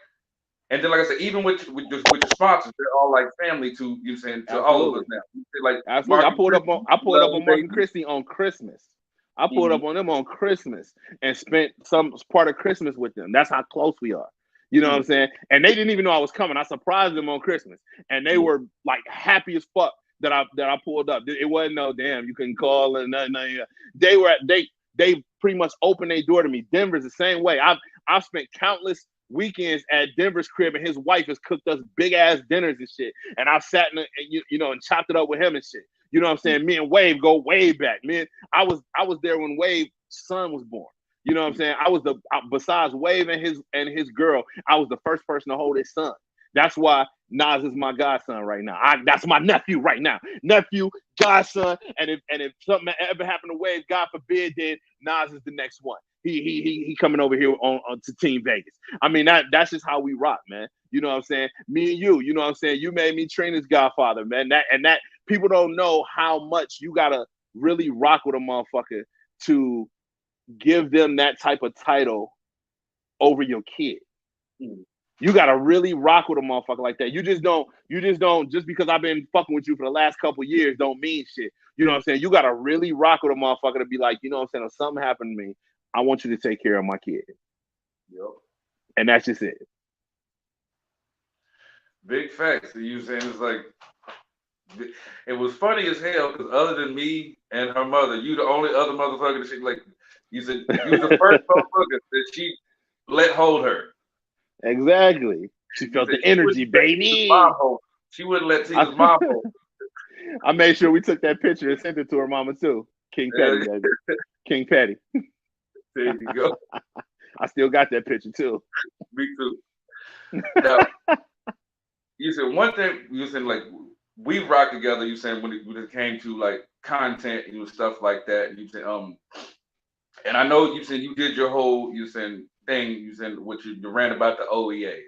and then like I said, even with your sponsors, they're all like family to you saying to all of us now. You say, like, Absolutely. I pulled up on Mark and baby. Christie on Christmas. I pulled up on them on Christmas and spent some part of Christmas with them. That's how close we are. You know what I'm saying? And they didn't even know I was coming. I surprised them on Christmas, and they were like happy as fuck that I pulled up. It wasn't no damn you couldn't call and nothing. They pretty much opened their door to me. Denver's the same way. I've spent countless weekends at Denver's crib, and his wife has cooked us big ass dinners and shit. And I've sat and and chopped it up with him and shit. You know what I'm saying? Me and Wave go way back. Man, I was there when Wave's son was born. You know what I'm saying? I was besides Wave and his girl, I was the first person to hold his son. That's why Nas is my godson right now. That's my nephew right now. Nephew, godson, and if something ever happened to Wave, God forbid, then Nas is the next one. He coming over here on to Team Vegas. I mean, that's just how we rock, man. You know what I'm saying? Me and you know what I'm saying? You made me Trina's godfather, man. That people don't know how much you gotta really rock with a motherfucker to give them that type of title over your kid. You gotta really rock with a motherfucker like that. You just don't just because I've been fucking with you for the last couple years don't mean shit. You know what I'm saying? You gotta really rock with a motherfucker to be like, you know what I'm saying? If something happened to me, I want you to take care of my kid. Yep. And that's just it. Big facts. You saying it's like it was funny as hell because other than me and her mother, you the only other motherfucker that she like. You said you was the first motherfucker that she let hold her. Exactly. She felt the energy, baby. She wouldn't let Tina's mom hold. I made sure we took that picture and sent it to her mama too. King Petty, baby. King Petty. There you go. I still got that picture too. Me too. Now, you said one thing. You said like we rock together. You said when it came to like content and stuff like that. You said and I know you said you did your whole thing. You said what you ran about the OEAs.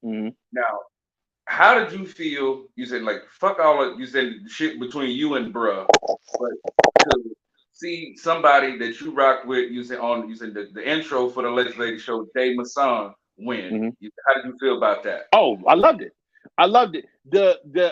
Mm-hmm. Now, how did you feel? You said like fuck all of you said shit between you and bruh, but to see somebody that you rocked with, you said the intro for the Lexx Vegas show, Day Masson win. Mm-hmm. How did you feel about that? Oh, I loved it. I loved it.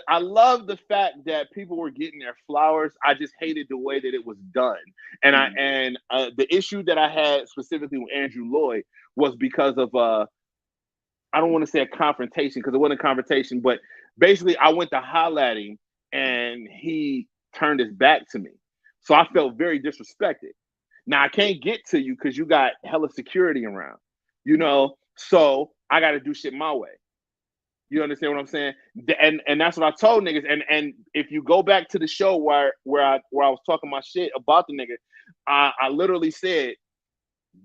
I love the fact that people were getting their flowers. I just hated the way that it was done. And the issue that I had specifically with Andrew Lloyd was because of I don't want to say a confrontation because it wasn't a confrontation, but basically I went to holler at him and he turned his back to me. So I felt very disrespected. Now I can't get to you because you got hella security around, so I got to do shit my way. You understand what I'm saying? And that's what I told niggas. And if you go back to the show where I was talking my shit about the nigga, I literally said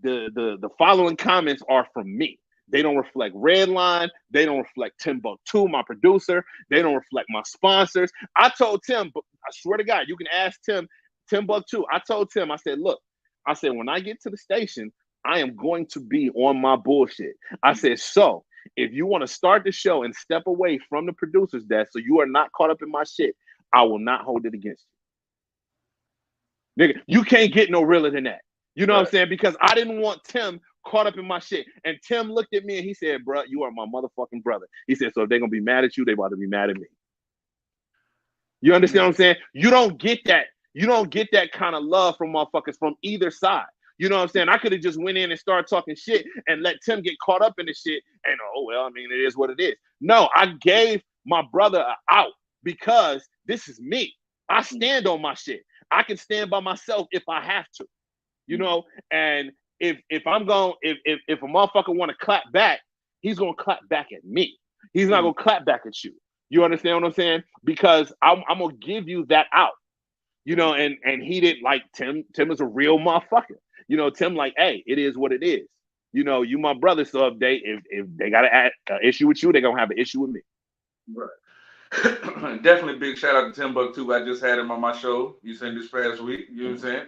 the following comments are from me. They don't reflect Redline. They don't reflect Timbuktu, my producer. They don't reflect my sponsors. I told Tim, I swear to God, you can ask Timbuktu. I told Tim, I said, look, when I get to the station, I am going to be on my bullshit. I said, so if you want to start the show and step away from the producer's desk so you are not caught up in my shit, I will not hold it against you. Nigga, you can't get no realer than that. You know what I'm saying? Because I didn't want Tim caught up in my shit. And Tim looked at me and he said, bro, you are my motherfucking brother. He said, so if they're going to be mad at you, they about to be mad at me. You understand what I'm saying? You don't get that. You don't get that kind of love from motherfuckers from either side. You know what I'm saying? I could have just went in and started talking shit and let Tim get caught up in the shit. And, oh, well, I mean, it is what it is. No, I gave my brother an out because this is me. I stand on my shit. I can stand by myself if I have to, and if a motherfucker want to clap back, he's going to clap back at me. He's not going to clap back at you. You understand what I'm saying? Because I'm going to give you that out. You know, and he didn't like Tim. Tim is a real motherfucker. You know, Tim like, hey, it is what it is. You know, you my brother, so if they got an issue with you, they're gonna have an issue with me. Right. Definitely big shout out to Timbuktu. I just had him on my show. You saying this past week. You know what I'm saying?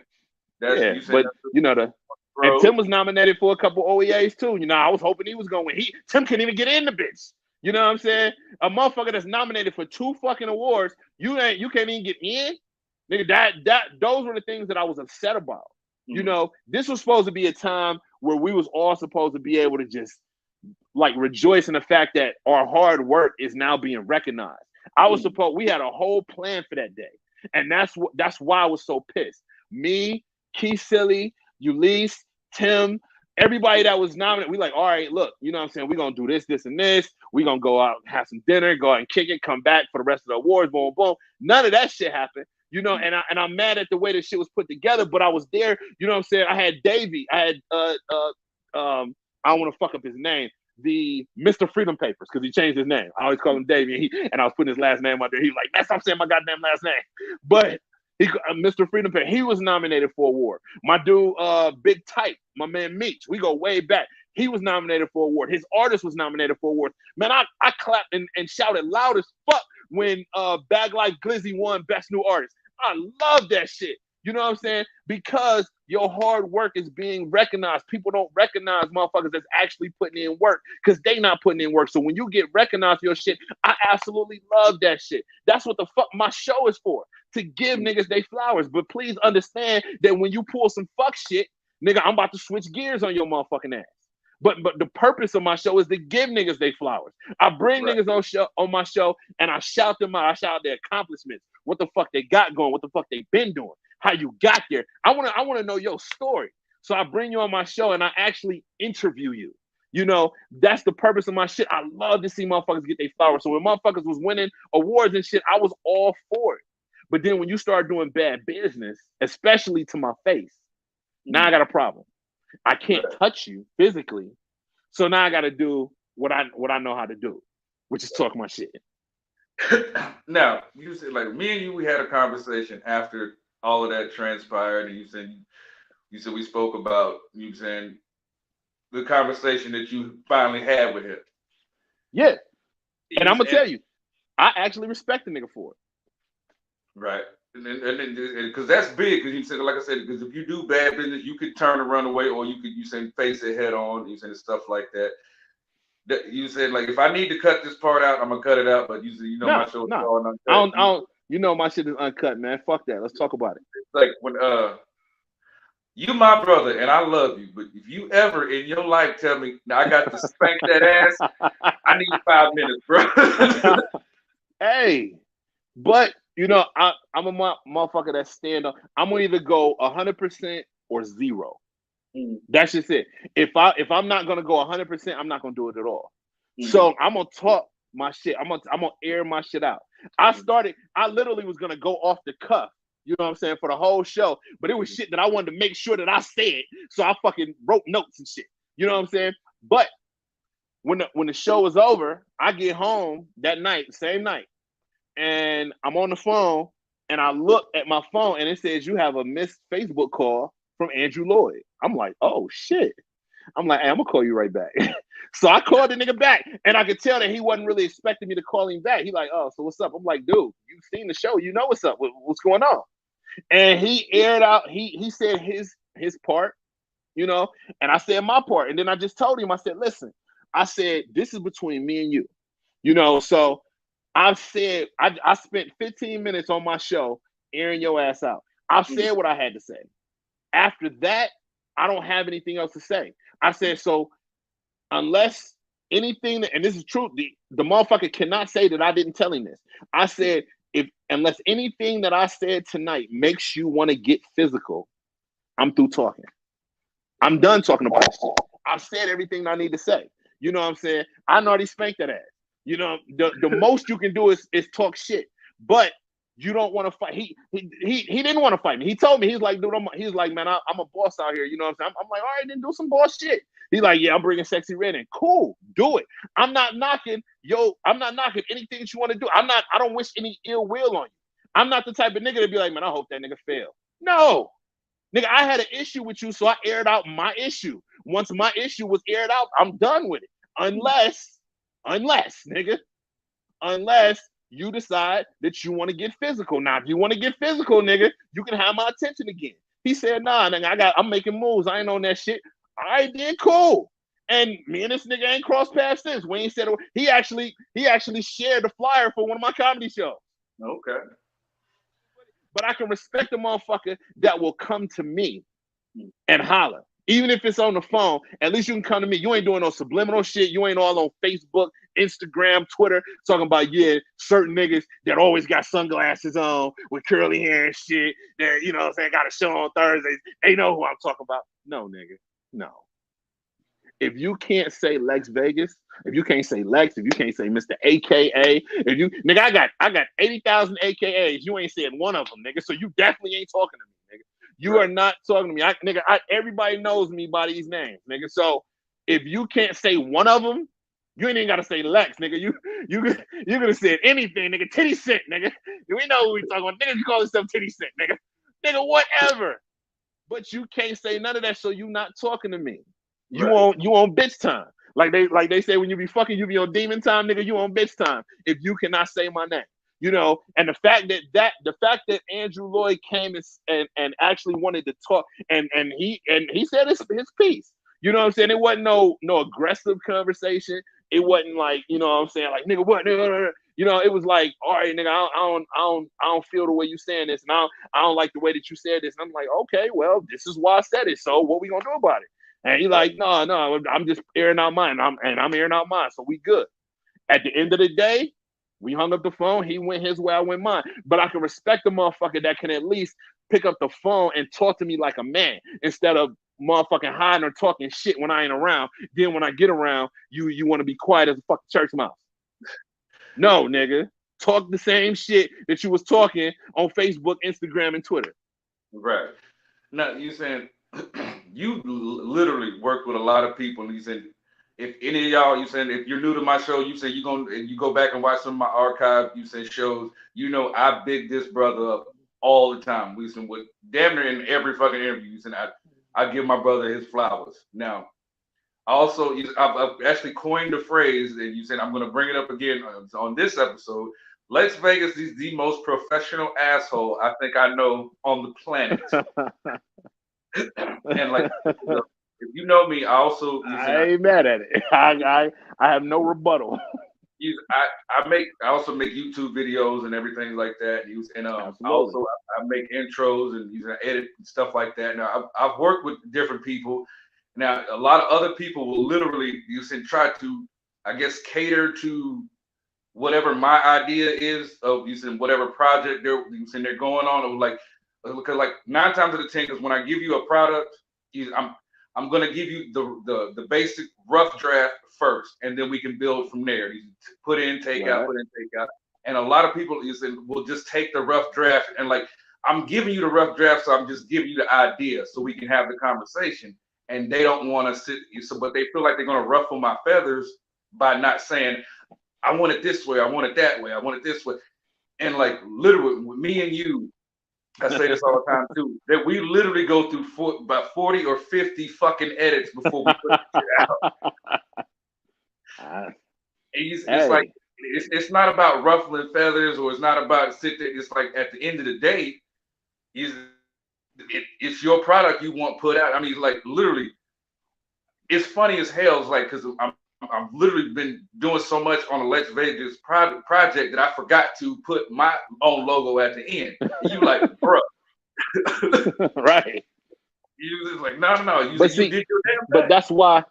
Yeah, but you know and Tim was nominated for a couple OEAs too. You know, I was hoping he was going to win. Tim couldn't even get in the bitch. You know what I'm saying? A motherfucker that's nominated for 2 fucking awards, you can't even get in. Nigga, those were the things that I was upset about. Mm-hmm. You know, this was supposed to be a time where we was all supposed to be able to just like rejoice in the fact that our hard work is now being recognized. We had a whole plan for that day. And that's why I was so pissed. Me, Keith Silly, Ulysses, Tim, everybody that was nominated, we like, all right, look, you know what I'm saying? We're going to do this, this, and this. We're going to go out, have some dinner, go out and kick it, come back for the rest of the awards, boom, boom. None of that shit happened. You know, and I'm mad at the way this shit was put together, but I was there. You know what I'm saying? I had Davey. I had, I don't want to fuck up his name. The Mr. Freedom Papers, because he changed his name. I always call him Davey, and I was putting his last name out there. He was like, man, stop saying my goddamn last name. But Mr. Freedom Paper, he was nominated for an award. My dude, Big Type, my man Meech, we go way back. He was nominated for an award. His artist was nominated for awards. Man, I clapped and shouted loud as fuck when Bag Like Glizzy won Best New Artist. I love that shit. You know what I'm saying? Because your hard work is being recognized. People don't recognize motherfuckers that's actually putting in work because they not putting in work. So when you get recognized for your shit, I absolutely love that shit. That's what the fuck my show is for, to give niggas they flowers. But please understand that when you pull some fuck shit, nigga, I'm about to switch gears on your motherfucking ass. But the purpose of my show is to give niggas they flowers. I bring niggas on my show and I shout them out. I shout their accomplishments, what the fuck they got going, what the fuck they been doing, how you got there. I wanna know your story. So I bring you on my show and I actually interview you. You know, that's the purpose of my shit. I love to see motherfuckers get their flowers. So when motherfuckers was winning awards and shit, I was all for it. But then when you start doing bad business, especially to my face, now I got a problem. I can't touch you physically. So now I got to do what I know how to do, which is talk my shit. Now, you said, like, me and you, we had a conversation after all of that transpired, and you said we spoke about, you saying, the conversation that you finally had with him. Yeah. And I'm going to tell you, I actually respect the nigga for it. Right. And because that's big, because you said, like I said, because if you do bad business, you could turn and run away, or you say face it head on, you said stuff like that. You said, like, if I need to cut this part out, I'm gonna cut it out. But you said, my show is all uncut. I don't. You know, my shit is uncut, man. Fuck that. Let's talk about it. It's like when you my brother, and I love you, but if you ever in your life tell me, now I got to spank that ass, I need 5 minutes, bro. Hey, but. You know, I'm a motherfucker that stand up. I'm gonna either go 100% or 0. That's just it. If I'm not gonna go 100%, I'm not gonna do it at all. So I'm gonna talk my shit. I'm gonna air my shit out. I literally was gonna go off the cuff. You know what I'm saying, for the whole show, but it was shit that I wanted to make sure that I said. So I fucking wrote notes and shit. You know what I'm saying? But when the show was over, I get home that night, same night. And I'm on the phone and I look at my phone and it says you have a missed Facebook call from Andrew Lloyd. I'm like, oh shit. I'm like, hey, I'm gonna call you right back. So I called the nigga back and I could tell that he wasn't really expecting me to call him back. He like, oh, so what's up? I'm like, dude, you've seen the show, you know what's up. What's going on? And he aired out, he said his part, you know, and I said my part. And then I just told him, I said, listen, I said, this is between me and you, you know, so I've said, I spent 15 minutes on my show airing your ass out. I've said what I had to say. After that, I don't have anything else to say. I said, so unless anything, and this is true, the motherfucker cannot say that I didn't tell him this. I said, unless anything that I said tonight makes you want to get physical, I'm through talking. I'm done talking about this shit. I've said everything I need to say. You know what I'm saying? I already spanked that ass. You know, the most you can do is talk shit, but you don't want to fight. He didn't want to fight me. He told me, he's like, dude, he's like, man, I'm a boss out here. You know what I'm saying? I'm like, all right, then do some boss shit. He's like, yeah, I'm bringing Sexy Red in. Cool, do it. I'm not knocking anything that you want to do. I don't wish any ill will on you. I'm not the type of nigga to be like, man, I hope that nigga fail. No. Nigga, I had an issue with you, so I aired out my issue. Once my issue was aired out, I'm done with it. Unless, nigga, unless you decide that you want to get physical. Now, if you want to get physical, nigga, you can have my attention again. He said, nah, nigga, I'm making moves. I ain't on that shit. All right, then cool. And me and this nigga ain't crossed paths since. Wayne said he actually shared the flyer for one of my comedy shows. Okay. But I can respect a motherfucker that will come to me and holler. Even if it's on the phone, at least you can come to me. You ain't doing no subliminal shit. You ain't all on Facebook, Instagram, Twitter, talking about, yeah, certain niggas that always got sunglasses on with curly hair and shit. That, you know what I'm saying, got a show on Thursdays. They know who I'm talking about. No, nigga. No. If you can't say Lexx Vegas, if you can't say Lex, if you can't say Mr. AKA, if you, nigga, I got 80,000 AKAs. You ain't said one of them, nigga. So you definitely ain't talking to me, nigga. You are not talking to me. Everybody knows me by these names, nigga. So if you can't say one of them, you ain't even gotta say Lex, nigga. You could have said anything, nigga. Titty Cent, nigga. We know who we talking about. Nigga, you call yourself Titty Cent, nigga. Nigga, whatever. But you can't say none of that, so you not talking to me. You on bitch time. Like they say when you be fucking, you be on demon time, nigga. You on bitch time if you cannot say my name. You know, and the fact that Andrew Lloyd came and actually wanted to talk and he said his piece. You know what I'm saying? It wasn't no aggressive conversation. It wasn't like, you know what I'm saying, like, nigga, what? You know, it was like, all right, nigga, I don't feel the way you saying this, and I don't like the way that you said this. And I'm like, okay, well, this is why I said it. So what we gonna do about it? And he's like, no, I'm just airing out mine. I'm airing out mine. So we good. At the end of the day, we hung up the phone. He went his way, I went mine. But I can respect the motherfucker that can at least pick up the phone and talk to me like a man instead of motherfucking hiding or talking shit when I ain't around. Then when I get around, you want to be quiet as a fucking church mouse. No, nigga. Talk the same shit that you was talking on Facebook, Instagram, and Twitter. Right. Now, you saying you literally work with a lot of people, and you said if any of y'all, you saying if you're new to my show, you say you go back and watch some of my archive, you say shows, you know I big this brother up all the time. We said with damn near in every fucking interview, you said I give my brother his flowers. Now, also I've actually coined the phrase, and you said I'm going to bring it up again on this episode. Lexx Vegas is the most professional asshole I think I know on the planet. And like, if you know me, I also I ain't mad at it. I have no rebuttal. I also make YouTube videos and everything like that. I make intros and edit and stuff like that. Now I've worked with different people. Now a lot of other people will literally try to, I guess, cater to whatever my idea is of whatever project they're going on, or like, because like 9 times out of 10, because when I give you a product, I'm gonna give you the basic rough draft first, and then we can build from there. You put in, take out, put in, take out. And a lot of people will just take the rough draft and like, I'm giving you the rough draft, so I'm just giving you the idea so we can have the conversation. And they don't want to sit, but they feel like they're gonna ruffle my feathers by not saying, I want it this way, I want it that way, I want it this way. And like literally with me and you, I say this all the time too, that we literally go through about 40 or 50 fucking edits before we put it out. It's like, it's not about ruffling feathers, or it's not about sit there. It's like at the end of the day, it's your product you want put out. I mean, like literally, it's funny as hell. It's like, because I've literally been doing so much on the Lexx Vegas project that I forgot to put my own logo at the end. And you like, bro. Right. You just like, no. You did your damn but that's why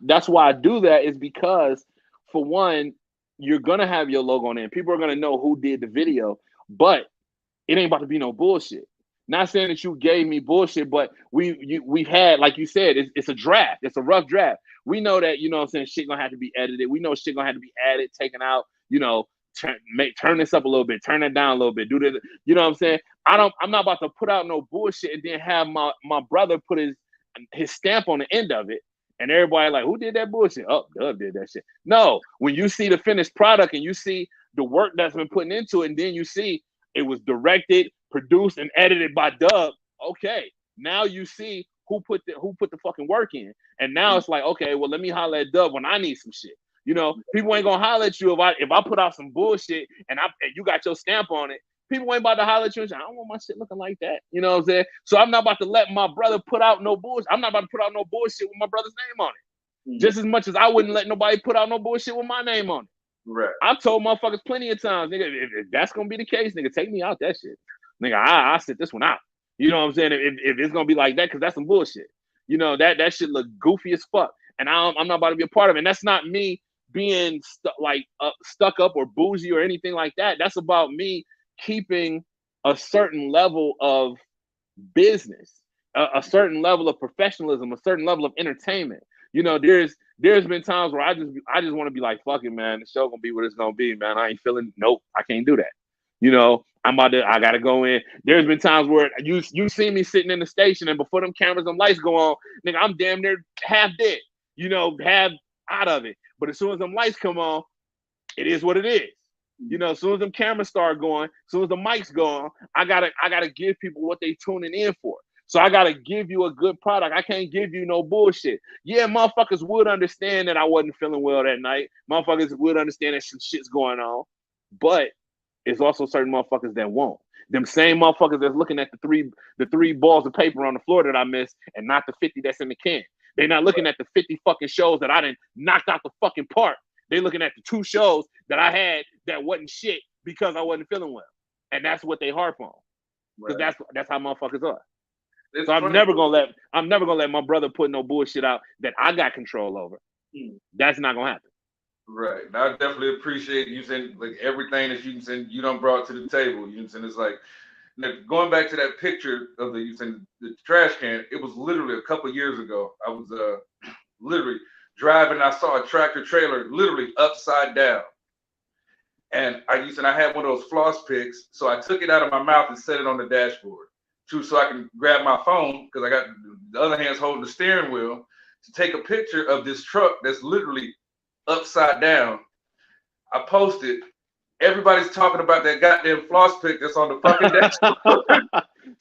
I do that, is because, for one, you're gonna have your logo on there. People are gonna know who did the video, but it ain't about to be no bullshit. Not saying that you gave me bullshit, but we've had, like you said, it's a draft. It's a rough draft. We know that, you know what I'm saying, shit gonna have to be edited. We know shit gonna have to be added, taken out, you know, turn this up a little bit, turn that down a little bit, do this, you know what I'm saying? I'm not about to put out no bullshit and then have my brother put his stamp on the end of it, and everybody like, who did that bullshit? Oh, Dub did that shit. No, when you see the finished product and you see the work that's been put into it, and then you see, It was directed, produced, and edited by Dub. Okay, now you see who put the fucking work in, and now it's like, okay, well, let me holler at Dub when I need some shit. You know, people ain't gonna holler at you if I put out some bullshit and you got your stamp on it. People ain't about to holler at you and say, I don't want my shit looking like that. You know what I'm saying? So I'm not about to let my brother put out no bullshit. I'm not about to put out no bullshit with my brother's name on it. Just as much as I wouldn't let nobody put out no bullshit with my name on it. Right. I've told motherfuckers plenty of times, nigga, if that's gonna be the case, nigga, take me out that shit. Nigga, I sit this one out. You know what I'm saying? If it's gonna be like that, because that's some bullshit. You know, that shit look goofy as fuck. And I'm not about to be a part of it. And that's not me being stuck up or bougie or anything like that. That's about me keeping a certain level of business, a certain level of professionalism, a certain level of entertainment. You know, there's been times where I just want to be like, fuck it, man. The show gonna be what it's gonna be, man. I ain't feeling. Nope, I can't do that. You know, I gotta go in. There's been times where you see me sitting in the station, and before them cameras and lights go on, nigga, I'm damn near half dead. You know, half out of it. But as soon as them lights come on, it is what it is. You know, as soon as them cameras start going, as soon as the mics go on, I gotta give people what they tuning in for. So I gotta give you a good product. I can't give you no bullshit. Yeah, motherfuckers would understand that I wasn't feeling well that night. Motherfuckers would understand that some shit's going on. But it's also certain motherfuckers that won't. Them same motherfuckers that's looking at the three balls of paper on the floor that I missed and not the 50 that's in the can. They're not looking at the 50 fucking shows that I done knocked out the fucking park. They looking at the 2 shows that I had that wasn't shit because I wasn't feeling well. And that's what they harp on. Because that's how motherfuckers are. It's so I'm never gonna let my brother put no bullshit out that I got control over. That's not gonna happen. Right. Now, I definitely appreciate you saying like everything that you done brought to the table. You know, it's like going back to that picture of the trash can. It was literally a couple years ago. I was literally driving. I saw a tractor trailer literally upside down, and I had one of those floss picks. So I took it out of my mouth and set it on the dashboard, so I can grab my phone because I got the other hand's holding the steering wheel to take a picture of this truck that's literally upside down. I posted. Everybody's talking about that goddamn floss pick that's on the fucking dashboard.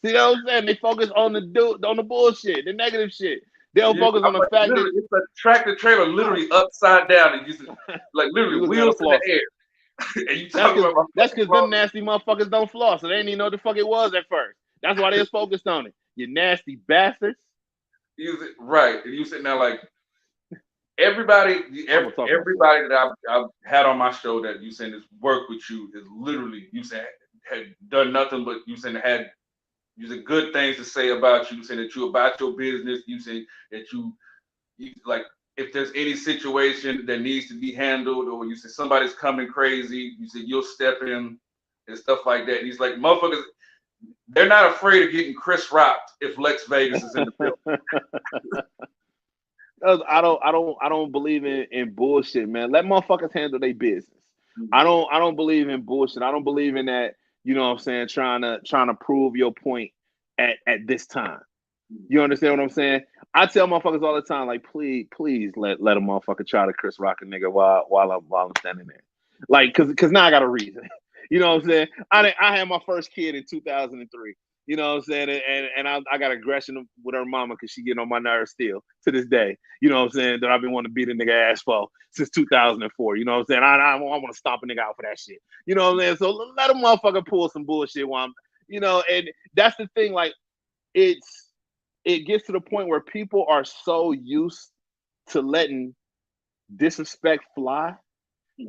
See what I'm saying? They focus on the bullshit, the negative shit. They don't focus on the fact that it's a tractor trailer literally upside down and like literally wheels in the air. And you talking about that's because them nasty motherfuckers don't floss, so they didn't even know what the fuck it was at first. That's why they was focused on it. You nasty bastards. Right. And you sitting there like everybody that I've had on my show that you saying has worked with you is literally had done nothing but had good things to say about you. You saying that you about your business. You say that you like if there's any situation that needs to be handled or you say somebody's coming crazy, you say you'll step in and stuff like that. And he's like, motherfuckers, they're not afraid of getting Chris rocked if Lexx Vegas is in the building. I don't believe in bullshit, man. Let motherfuckers handle their business. I don't believe in bullshit. I don't believe in that, you know what I'm saying, trying to prove your point at this time. You understand what I'm saying? I tell motherfuckers all the time, like, please let a motherfucker try to Chris rock a nigga while I'm standing there. Like, cause now I got a reason. You know what I'm saying? I had my first kid in 2003. You know what I'm saying? And I got aggression with her mama because she getting on my nerves still to this day. You know what I'm saying? That I've been wanting to beat a nigga ass for since 2004. You know what I'm saying? I want to stomp a nigga out for that shit. You know what I'm saying? So let a motherfucker pull some bullshit while I'm, you know, and that's the thing. Like, it gets to the point where people are so used to letting disrespect fly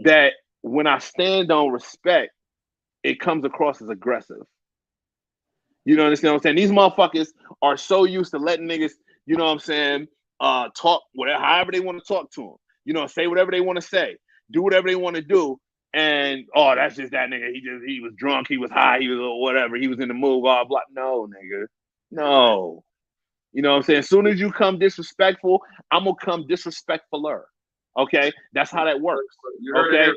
that when I stand on respect, it comes across as aggressive. You know what I'm saying? These motherfuckers are so used to letting niggas, you know what I'm saying, talk whatever, however they want to talk to them. You know, say whatever they want to say, do whatever they want to do. And, oh, that's just that nigga. He was drunk, he was high, he was whatever, he was in the mood, blah, blah. No, nigga. No. You know what I'm saying? As soon as you come disrespectful, I'm going to come disrespectfuler. Okay? That's how that works. Okay?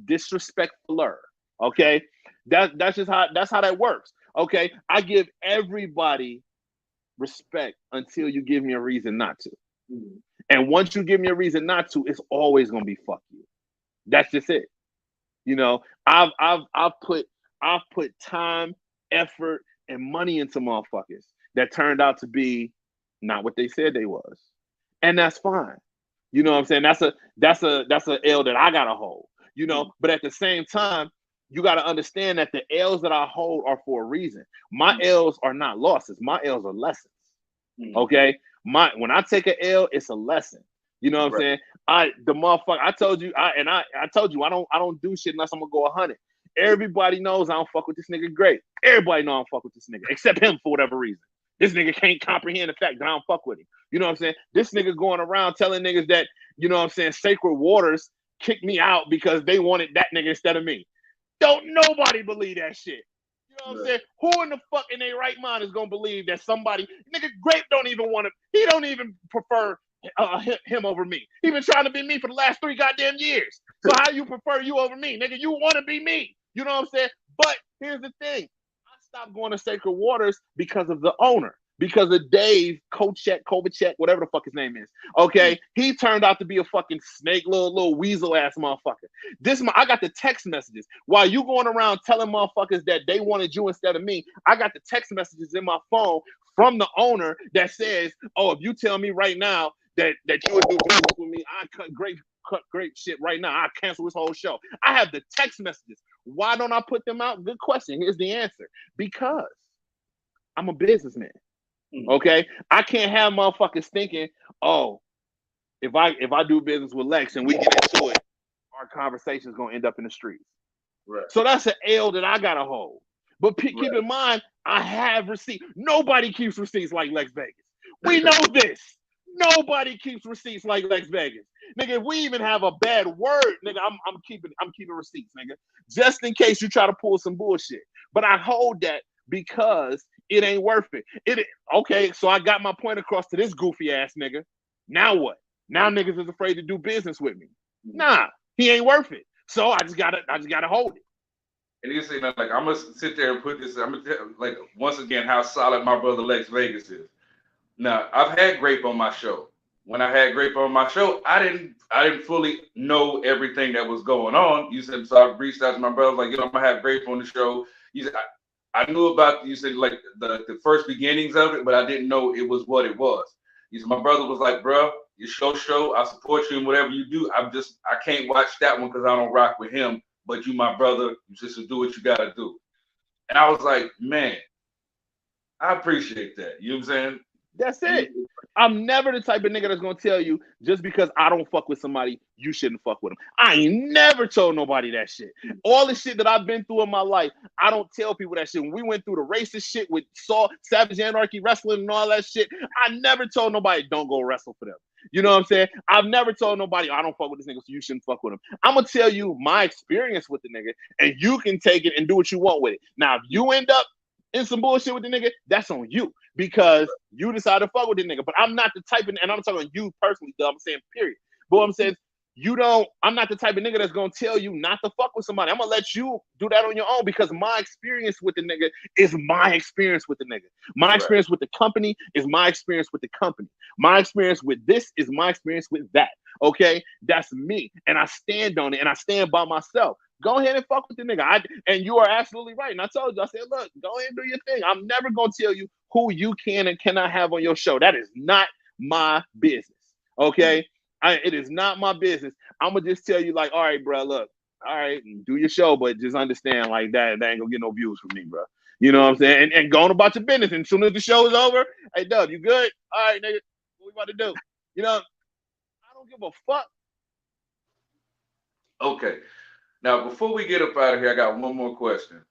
Disrespectfuler. Okay? That's how that works. Okay, I give everybody respect until you give me a reason not to. And once you give me a reason not to, it's always gonna be fuck you. That's just it. You know, I've put I've put time, effort, and money into motherfuckers that turned out to be not what they said they was. And that's fine. You know what I'm saying? That's a L that I gotta hold. You know, but at the same time, you gotta understand that the L's that I hold are for a reason. My L's are not losses, my L's are lessons. Okay. When I take an L, it's a lesson. You know what I'm saying? I told you I don't do shit unless I'm gonna go 100. Everybody knows I don't fuck with this nigga great. Everybody know I don't fuck with this nigga, except him for whatever reason. This nigga can't comprehend the fact that I don't fuck with him. You know what I'm saying? This nigga going around telling niggas that, you know what I'm saying, Sacred Waters kicked me out because they wanted that nigga instead of me. Don't nobody believe that shit. You know what I'm saying? Who in the fuck in their right mind is gonna believe that somebody, nigga, Grape don't even want to, he don't even prefer him over me. He been trying to be me for the last 3 goddamn years. So how you prefer you over me? Nigga, you want to be me. You know what I'm saying? But here's the thing. I stopped going to Sacred Waters because of the owner. Because of Dave, Kovacek, whatever the fuck his name is. Okay, he turned out to be a fucking snake, little weasel ass motherfucker. I got the text messages while you going around telling motherfuckers that they wanted you instead of me. I got the text messages in my phone from the owner that says, "Oh, if you tell me right now that you would do business with me, I cut great shit right now. I cancel this whole show." I have the text messages. Why don't I put them out? Good question. Here's the answer. Because I'm a businessman. Okay, I can't have motherfuckers thinking, oh, if I do business with Lexx and we get into it, our conversation is gonna end up in the streets. Right. So that's an L that I gotta hold. But keep in mind, I have receipts. Nobody keeps receipts like Lexx Vegas. We know this. Nobody keeps receipts like Lexx Vegas. Nigga, if we even have a bad word, nigga, I'm keeping receipts, nigga. Just in case you try to pull some bullshit. But I hold that because it ain't worth it. Okay, so I got my point across to this goofy ass nigga. Now what? Now niggas is afraid to do business with me. Nah, he ain't worth it. So I just gotta hold it. And you say, like, I'm gonna sit there and put this. I'm gonna tell, like, once again, how solid my brother Lexx Vegas is. Now, I've had Grape on my show. When I had Grape on my show, I didn't fully know everything that was going on. You said, so I reached out to my brother, like, I'm gonna have Grape on the show. You said, I knew about, you said, like, the first beginnings of it, but I didn't know it was what it was. You said, my brother was like, bro, your show, I support you in whatever you do. I can't watch that one because I don't rock with him, but you my brother, you just do what you gotta do. And I was like, man, I appreciate that. You know what I'm saying? That's it. I'm never the type of nigga that's gonna tell you just because I don't fuck with somebody, you shouldn't fuck with them. I ain't never told nobody that shit. All the shit that I've been through in my life, I don't tell people that shit. When we went through the racist shit with Savage Anarchy wrestling and all that shit, I never told nobody don't go wrestle for them. You know what I'm saying? I've never told nobody I don't fuck with this nigga, so you shouldn't fuck with him. I'm gonna tell you my experience with the nigga, and you can take it and do what you want with it. Now, if you end up in some bullshit with the nigga, that's on you because you decided to fuck with the nigga. But I'm not the type of, and I'm talking you personally, though, I'm saying period. But what I'm saying, I'm not the type of nigga that's gonna tell you not to fuck with somebody. I'm gonna let you do that on your own because my experience with the nigga is my experience with the nigga. My experience with the company is my experience with the company. My experience with this is my experience with that. Okay, that's me, and I stand on it, and I stand by myself. Go ahead and fuck with the nigga. And you are absolutely right. And I told you, I said, look, go ahead and do your thing. I'm never gonna tell you who you can and cannot have on your show. That is not my business. Okay. It is not my business. I'm gonna just tell you, like, all right, bro, look, all right, do your show, but just understand, like, that ain't gonna get no views from me, bro. You know what I'm saying? And going about your business. And as soon as the show is over, hey, Dub, you good? All right, nigga, what we about to do? You know, I don't give a fuck. Okay. Now, before we get up out of here, I got one more question.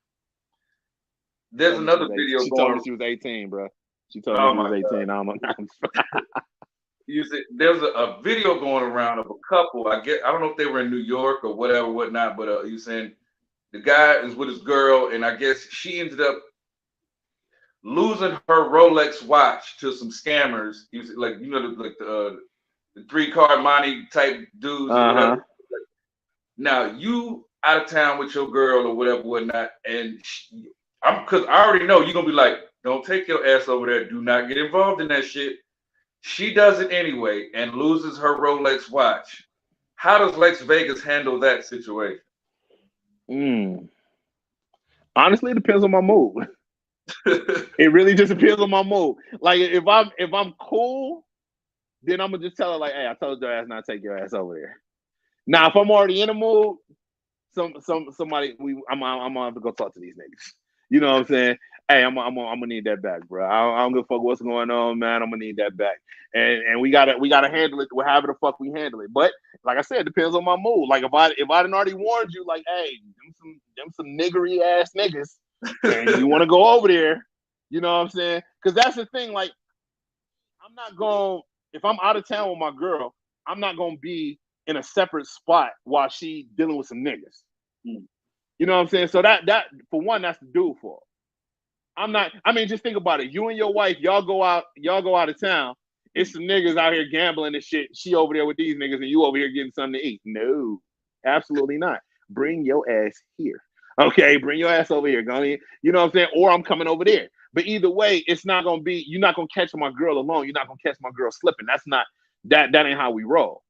There's another video. She told me she was 18, bro. She told me she was 18. There's a video going around of a couple. I don't know if they were in New York or whatnot, but you saying the guy is with his girl, and I guess she ended up losing her Rolex watch to some scammers. He was like, the 3-card money type dudes. Or whatever. Now you out of town with your girl or whatnot, and because I already know you're gonna be like, don't take your ass over there. Do not get involved in that shit. She does it anyway and loses her Rolex watch. How does Lexx Vegas handle that situation? Honestly, it depends on my mood. It really just depends on my mood. Like if I'm cool, then I'm gonna just tell her like, hey, I told your ass not to take your ass over there. Now, if I'm already in a mood, somebody I'm gonna have to go talk to these niggas. You know what I'm saying? Hey, I'm gonna need that back, bro. I don't give a fuck what's going on, man. I'm gonna need that back, and we gotta handle it however the fuck we handle it. But like I said, it depends on my mood. Like if I didn't already warned you, like, hey, them some niggery ass niggas, and you want to go over there, you know what I'm saying? Because that's the thing. Like, I'm not going if I'm out of town with my girl, I'm not gonna be in a separate spot while she dealing with some niggas. You know what I'm saying? So that for one, that's the dude fault. I'm not. I mean, just think about it. You and your wife, y'all go out of town. It's some niggas out here gambling and shit. She over there with these niggas, and you over here getting something to eat. No, absolutely not. Bring your ass here. Okay, bring your ass over here, Gunny. You know what I'm saying? Or I'm coming over there. But either way, it's not gonna be. You're not gonna catch my girl alone. You're not gonna catch my girl slipping. That's not. That ain't how we roll.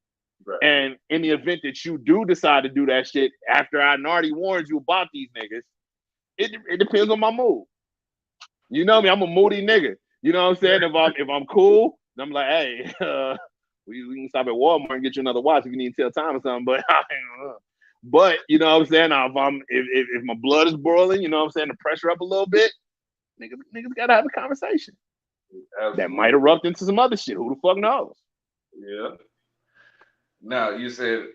Right. And in the event that you do decide to do that shit after I already warned you about these niggas, it depends on my mood. You know me, I'm a moody nigga. You know what I'm saying? If I'm cool, I'm like, hey, we can stop at Walmart and get you another watch if you need to tell time or something. But you know what I'm saying? Now, if my blood is boiling, you know what I'm saying, the pressure up a little bit, niggas gotta have a conversation. Absolutely. That might erupt into some other shit. Who the fuck knows? Yeah. Now you said,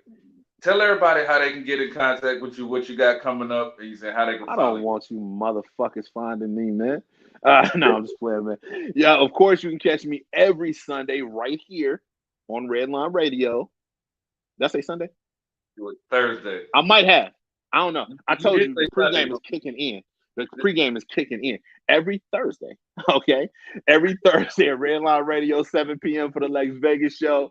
tell everybody how they can get in contact with you, what you got coming up, and you said how they can. I don't want you motherfuckers finding me, man. No, I'm just playing, man. Yeah, of course you can catch me every Sunday right here on Redline Radio. Did I say Sunday? Thursday. I might have. I don't know. I told you the pregame is kicking in. The pregame is kicking in every Thursday. Okay, every Thursday at Redline Radio, 7 p.m. for the Lexx Vegas show.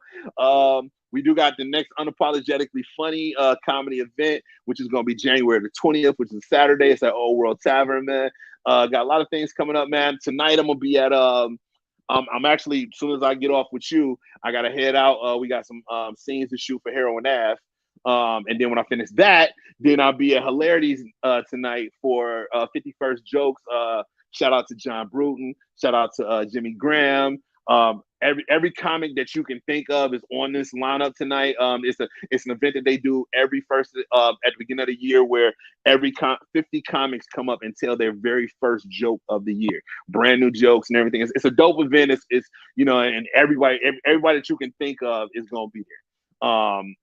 We do got the next Unapologetically Funny comedy event, which is going to be January the 20th, which is Saturday. It's at Old World Tavern, man. Got a lot of things coming up, man. Tonight I'm going to be at I'm actually, as soon as I get off with you, I got to head out. We got some scenes to shoot for Heroin Ave. And then when I finish that, then I'll be at Hilarities tonight for 51st Jokes. Shout out to John Bruton. Shout out to Jimmy Graham. Every comic that you can think of is on this lineup tonight. It's an event that they do every first at the beginning of the year, where 50 comics come up and tell their very first joke of the year, brand new jokes and everything. It's a dope event. It's and everybody that you can think of is gonna be there.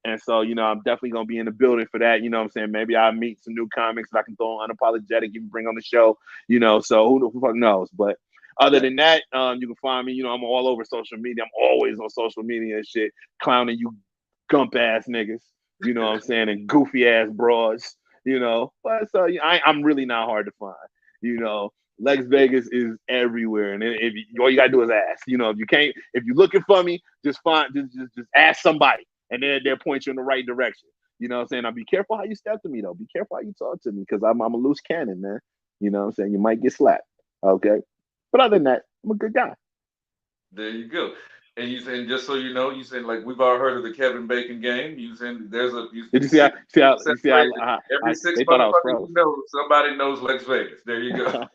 And so I'm definitely gonna be in the building for that. You know what I'm saying? Maybe I'll meet some new comics that I can throw on Unapologetic, even bring on the show. So who the fuck knows? But other than that, you can find me. I'm all over social media. I'm always on social media and shit, clowning you gump ass niggas. You know what I'm saying? And goofy ass broads. But so I'm really not hard to find. Lexx Vegas is everywhere, and if all you gotta do is ask. If you're looking for me, just ask somebody, and they'll point you in the right direction. You know what I'm saying? Now be careful how you step to me, though. Be careful how you talk to me, because I'm a loose cannon, man. You know what I'm saying? You might get slapped. Okay. But other than that, I'm a good guy. There you go. And you saying, just so you know, you saying, like, we've all heard of the Kevin Bacon game. You saying there's a. Did you see how every 6 motherfuckers you know, somebody knows Lexx Vegas. There you go.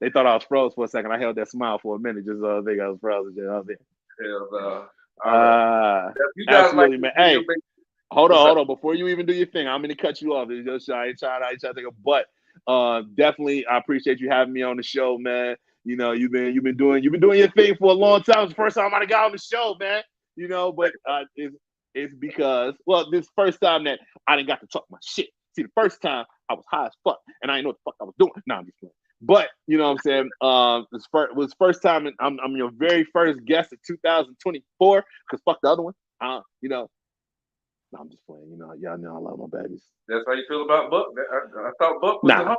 They thought I was froze for a second. I held that smile for a minute, just so I think I was frozen. Hell no. You guys absolutely, man. Hey, hold on. Before you even do your thing, I'm gonna cut you off. It's just I ain't trying to take a butt. Definitely, I appreciate you having me on the show, man. You've been doing your thing for a long time. It's the first time I got on the show, man. But it's because, well, this first time that I didn't got to talk my shit. See, the first time I was high as fuck and I didn't know what the fuck I was doing. No, I'm just kidding. But you know what I'm saying? This was first time, and I'm your very first guest of 2024. Because fuck the other one. No, I'm just playing. Y'all know I love my babies. That's how you feel about Buck? I thought Buck was the homie.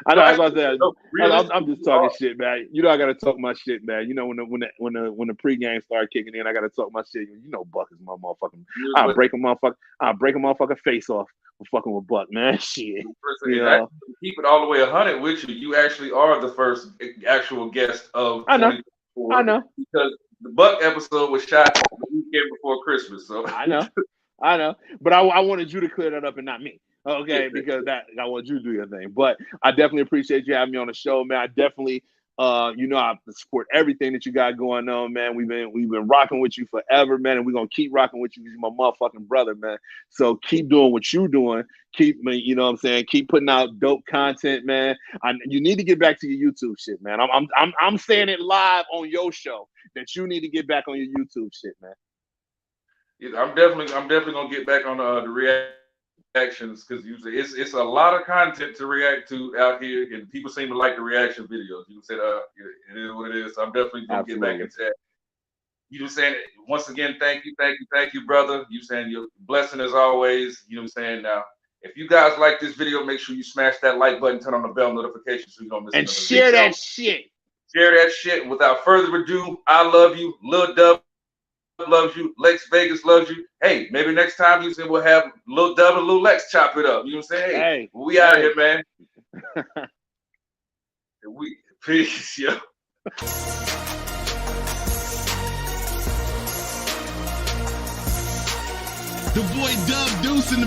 I know. I was about I'm just talking shit, man. I gotta talk my shit, man. When the pregame started kicking in, I gotta talk my shit. Buck is my motherfucking. I'll break a motherfucker face off for fucking with Buck, man. Shit. Keep it all the way 100 with you. You actually are the first actual guest of. I know. Because the Buck episode was shot the weekend before Christmas, so I know. But I wanted you to clear that up and not me. Okay, because that I want you to do your thing. But I definitely appreciate you having me on the show, man. I definitely I support everything that you got going on, man. We've been rocking with you forever, man, and we're gonna keep rocking with you because you're my motherfucking brother, man. So keep doing what you're doing. Keep me, you know what I'm saying? Keep putting out dope content, man. You need to get back to your YouTube shit, man. I'm saying it live on your show that you need to get back on your YouTube shit, man. Yeah, I'm definitely gonna get back on the reactions because usually it's a lot of content to react to out here, and people seem to like the reaction videos. You said it is what it is. So I'm definitely gonna get back into that. You know what I'm saying? Once again, thank you, brother. You saying you're blessing as always. You know what I'm saying? Now, if you guys like this video, make sure you smash that like button, turn on the bell notification so you don't miss and another share video. that shit. Share that shit. Without further ado, I love you. Lil Dub loves you. Lexx Vegas loves you. Hey, maybe next time you say we'll have Lil Dub and Lil Lexx chop it up. You know what I'm saying? Hey, we out here, man. We peace, yo. The boy Dub Deuce in the